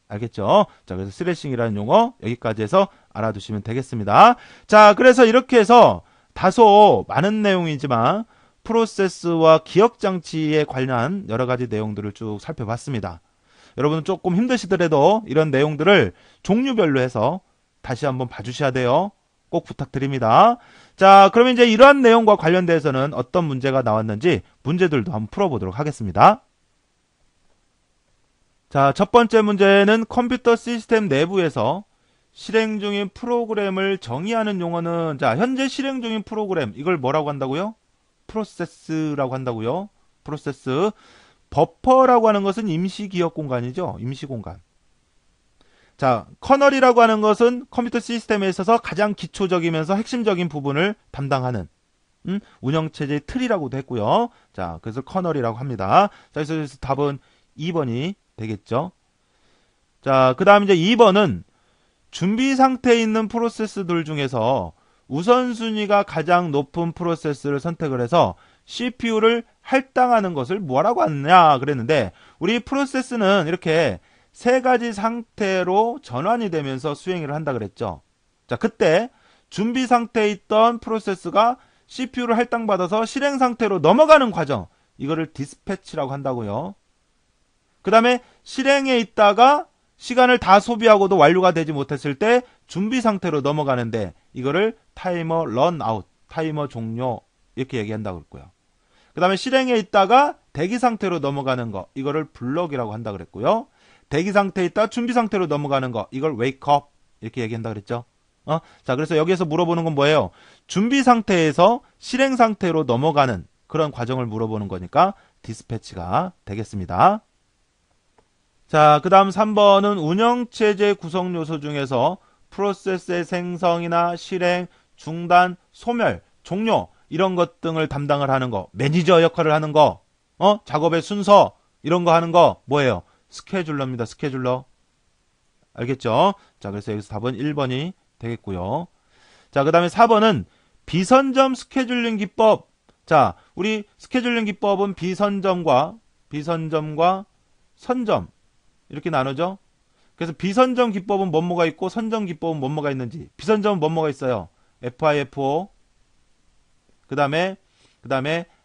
알겠죠? 자, 그래서 스레싱이라는 용어 여기까지 해서 알아두시면 되겠습니다. 자, 그래서 이렇게 해서 다소 많은 내용이지만 프로세스와 기억 장치에 관련 여러 가지 내용들을 쭉 살펴봤습니다. 여러분 조금 힘드시더라도 이런 내용들을 종류별로 해서 다시 한번 봐주셔야 돼요. 꼭 부탁드립니다. 자, 그러면 이제 이러한 내용과 관련돼서는 어떤 문제가 나왔는지 문제들도 한번 풀어보도록 하겠습니다. 자, 첫 번째 문제는 컴퓨터 시스템 내부에서 실행 중인 프로그램을 정의하는 용어는, 자, 현재 실행 중인 프로그램, 이걸 뭐라고 한다고요? 프로세스라고 한다고요. 프로세스. 버퍼라고 하는 것은 임시 기억 공간이죠. 임시 공간. 자, 커널이라고 하는 것은 컴퓨터 시스템에 있어서 가장 기초적이면서 핵심적인 부분을 담당하는 운영체제의 틀이라고도 했고요. 자, 그래서 커널이라고 합니다. 자, 그래서 답은 2번이 되겠죠. 자, 그 다음 이제 2번은 준비 상태에 있는 프로세스들 중에서 우선순위가 가장 높은 프로세스를 선택을 해서 CPU를 할당하는 것을 뭐라고 하느냐 그랬는데, 우리 프로세스는 이렇게 세 가지 상태로 전환이 되면서 수행을 한다 그랬죠. 자, 그때 준비 상태에 있던 프로세스가 CPU를 할당받아서 실행 상태로 넘어가는 과정, 이거를 디스패치라고 한다고요. 그 다음에 실행에 있다가 시간을 다 소비하고도 완료가 되지 못했을 때 준비 상태로 넘어가는데, 이거를 타이머 런아웃, 타이머 종료, 이렇게 얘기한다고 그랬고요. 그 다음에 실행에 있다가 대기 상태로 넘어가는 거, 이거를 블럭이라고 한다 그랬고요. 대기 상태에 있다 준비 상태로 넘어가는 거, 이걸 웨이크업, 이렇게 얘기한다 그랬죠. 자, 그래서 여기에서 물어보는 건 뭐예요? 준비 상태에서 실행 상태로 넘어가는 그런 과정을 물어보는 거니까 디스패치가 되겠습니다. 자, 그 다음 3번은 운영체제 구성 요소 중에서 프로세스의 생성이나 실행, 중단, 소멸, 종료, 이런 것 등을 담당을 하는 거, 매니저 역할을 하는 거, 작업의 순서, 이런 거 하는 거 뭐예요? 스케줄러입니다. 스케줄러. 알겠죠? 자, 그래서 여기서 답은 1번이 되겠고요. 자, 그 다음에 4번은 비선점 스케줄링 기법. 자, 우리 스케줄링 기법은 비선점과 선점, 이렇게 나누죠? 그래서 비선점 기법은 뭐뭐가 있고 선점 기법은 뭐뭐가 있는지. 비선점은 뭐뭐가 있어요? FIFO, 그 다음에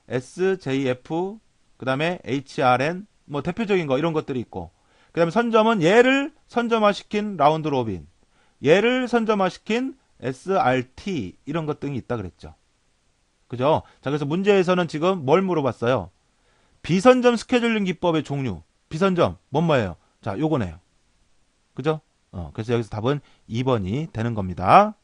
SJF, 그 다음에 HRN, 뭐 대표적인 거 이런 것들이 있고, 그 다음에 선점은 얘를 선점화시킨 라운드 로빈, 얘를 선점화시킨 SRT, 이런 것 등이 있다 그랬죠. 그죠? 자, 그래서 문제에서는 지금 뭘 물어봤어요? 비선점 스케줄링 기법의 종류. 비선점 뭐예요? 자, 요거네요. 그죠? 그래서 여기서 답은 2번이 되는 겁니다.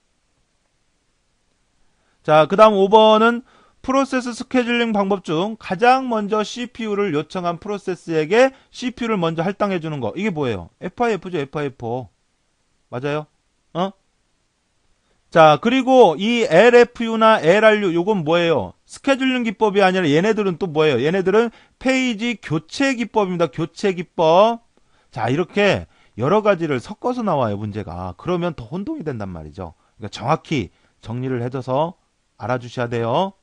자, 그 다음 5번은 프로세스 스케줄링 방법 중 가장 먼저 CPU를 요청한 프로세스에게 CPU를 먼저 할당해 주는 거. 이게 뭐예요? FIF죠, FIFO. 맞아요? 자, 그리고 이 LFU나 LRU, 요건 뭐예요? 스케줄링 기법이 아니라 얘네들은 또 뭐예요? 얘네들은 페이지 교체 기법입니다. 교체 기법. 자, 이렇게 여러 가지를 섞어서 나와요, 문제가. 그러면 더 혼동이 된단 말이죠. 그러니까 정확히 정리를 해줘서 알아주셔야 돼요.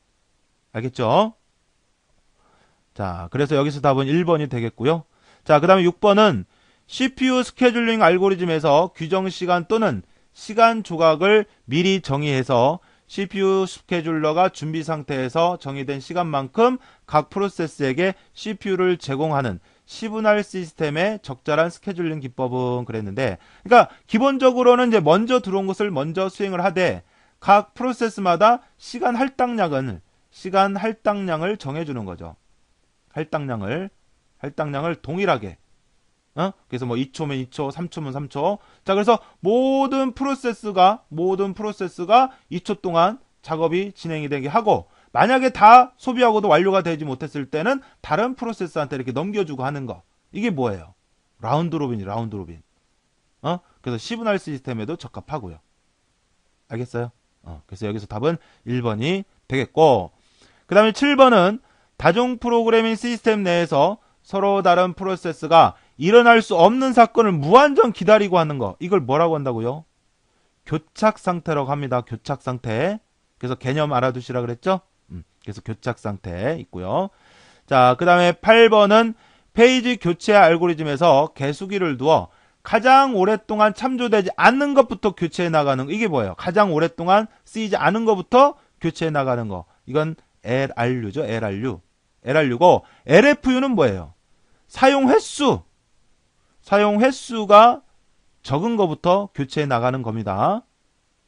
알겠죠? 자, 그래서 여기서 답은 1번이 되겠고요. 자, 그 다음에 6번은 CPU 스케줄링 알고리즘에서 규정 시간 또는 시간 조각을 미리 정의해서 CPU 스케줄러가 준비 상태에서 정의된 시간만큼 각 프로세스에게 CPU를 제공하는 시분할 시스템의 적절한 스케줄링 기법은 그랬는데, 그러니까 기본적으로는 이제 먼저 들어온 것을 먼저 수행을 하되 각 프로세스마다 시간 할당량을 정해주는 거죠. 할당량을 동일하게. 그래서 뭐 2초면 2초, 3초면 3초. 자, 그래서 모든 프로세스가 2초 동안 작업이 진행이 되게 하고, 만약에 다 소비하고도 완료가 되지 못했을 때는 다른 프로세스한테 이렇게 넘겨주고 하는 거. 이게 뭐예요? 라운드 로빈이 라운드 로빈. 그래서 시분할 시스템에도 적합하고요. 알겠어요? 그래서 여기서 답은 1번이 되겠고, 그 다음에 7번은 다중 프로그래밍 시스템 내에서 서로 다른 프로세스가 일어날 수 없는 사건을 무한정 기다리고 하는 거. 이걸 뭐라고 한다고요? 교착 상태라고 합니다. 교착 상태. 그래서 개념 알아두시라 그랬죠? 그래서 교착 상태 있고요. 자, 그 다음에 8번은 페이지 교체 알고리즘에서 개수기를 두어 가장 오랫동안 참조되지 않는 것부터 교체해 나가는 거. 이게 뭐예요? 가장 오랫동안 쓰이지 않은 것부터 교체해 나가는 거. 이건 LRU죠. LRU고, LFU는 뭐예요? 사용 횟수가 적은 것부터 교체해 나가는 겁니다.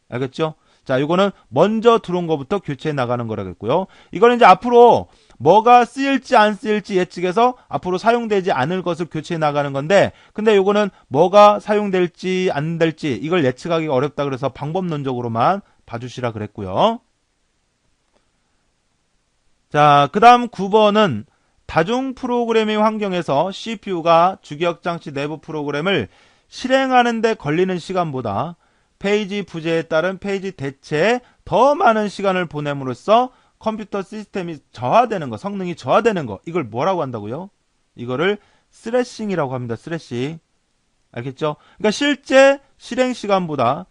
알겠죠? 자, 이거는 먼저 들어온 것부터 교체해 나가는 거라고 했고요. 이거는 이제 앞으로 뭐가 쓰일지 안 쓰일지 예측해서 앞으로 사용되지 않을 것을 교체해 나가는 건데, 근데 이거는 뭐가 사용될지 안 될지 이걸 예측하기가 어렵다 그래서 방법론적으로만 봐주시라 그랬고요. 자, 그 다음 9번은 다중 프로그래밍 환경에서 CPU가 주기억장치 내부 프로그램을 실행하는 데 걸리는 시간보다 페이지 부재에 따른 페이지 대체에 더 많은 시간을 보냄으로써 컴퓨터 시스템이 저하되는 거, 성능이 저하되는 거, 이걸 뭐라고 한다고요? 이거를 스레싱이라고 합니다. 스레싱. 알겠죠? 그러니까 실제 실행 시간보다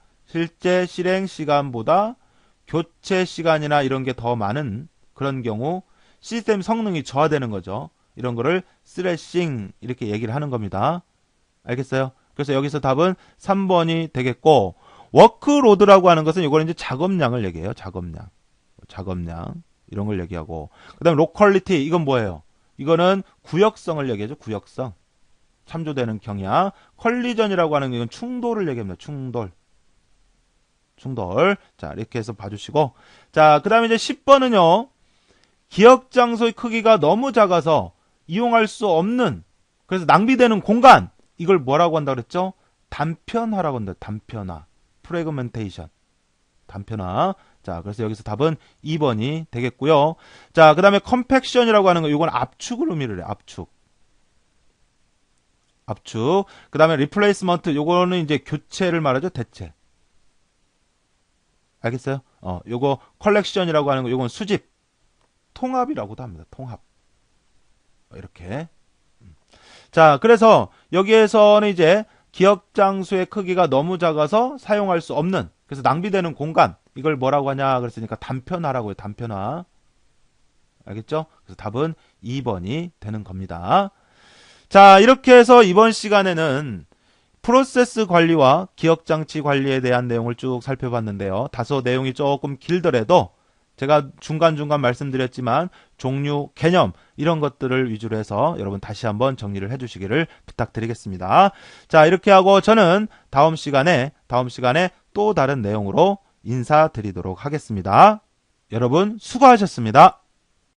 교체 시간이나 이런 게 더 많은 그런 경우 시스템 성능이 저하되는 거죠. 이런 거를 스레싱 이렇게 얘기를 하는 겁니다. 알겠어요? 그래서 여기서 답은 3번이 되겠고, 워크로드라고 하는 것은 이거는 이제 작업량을 얘기해요. 작업량 이런 걸 얘기하고, 그다음에 로컬리티, 이건 뭐예요? 이거는 구역성을 얘기하죠. 구역성, 참조되는 경향. 컬리전이라고 하는 게 이건 충돌을 얘기합니다. 충돌. 자, 이렇게 해서 봐주시고, 자, 그 다음에 이제 10번은요, 기억 장소의 크기가 너무 작아서 이용할 수 없는, 그래서 낭비되는 공간, 이걸 뭐라고 한다 그랬죠? 단편화라고 한다. 단편화. 프래그멘테이션. 단편화. 자, 그래서 여기서 답은 2번이 되겠고요. 자, 그 다음에 컴팩션이라고 하는 거, 이건 압축을 의미를 해요. 압축. 그 다음에 리플레이스먼트, 요거는 이제 교체를 말하죠. 대체. 알겠어요? 요거 컬렉션이라고 하는 거, 요건 수집. 통합이라고도 합니다. 통합. 이렇게. 자, 그래서 여기에서는 이제 기억 장소의 크기가 너무 작아서 사용할 수 없는, 그래서 낭비되는 공간, 이걸 뭐라고 하냐 그랬으니까 단편화라고 해요. 단편화. 알겠죠? 그래서 답은 2번이 되는 겁니다. 자, 이렇게 해서 이번 시간에는 프로세스 관리와 기억장치 관리에 대한 내용을 쭉 살펴봤는데요. 다소 내용이 조금 길더라도 제가 중간중간 말씀드렸지만 종류, 개념 이런 것들을 위주로 해서 여러분 다시 한번 정리를 해주시기를 부탁드리겠습니다. 자, 이렇게 하고 저는 다음 시간에 또 다른 내용으로 인사드리도록 하겠습니다. 여러분 수고하셨습니다.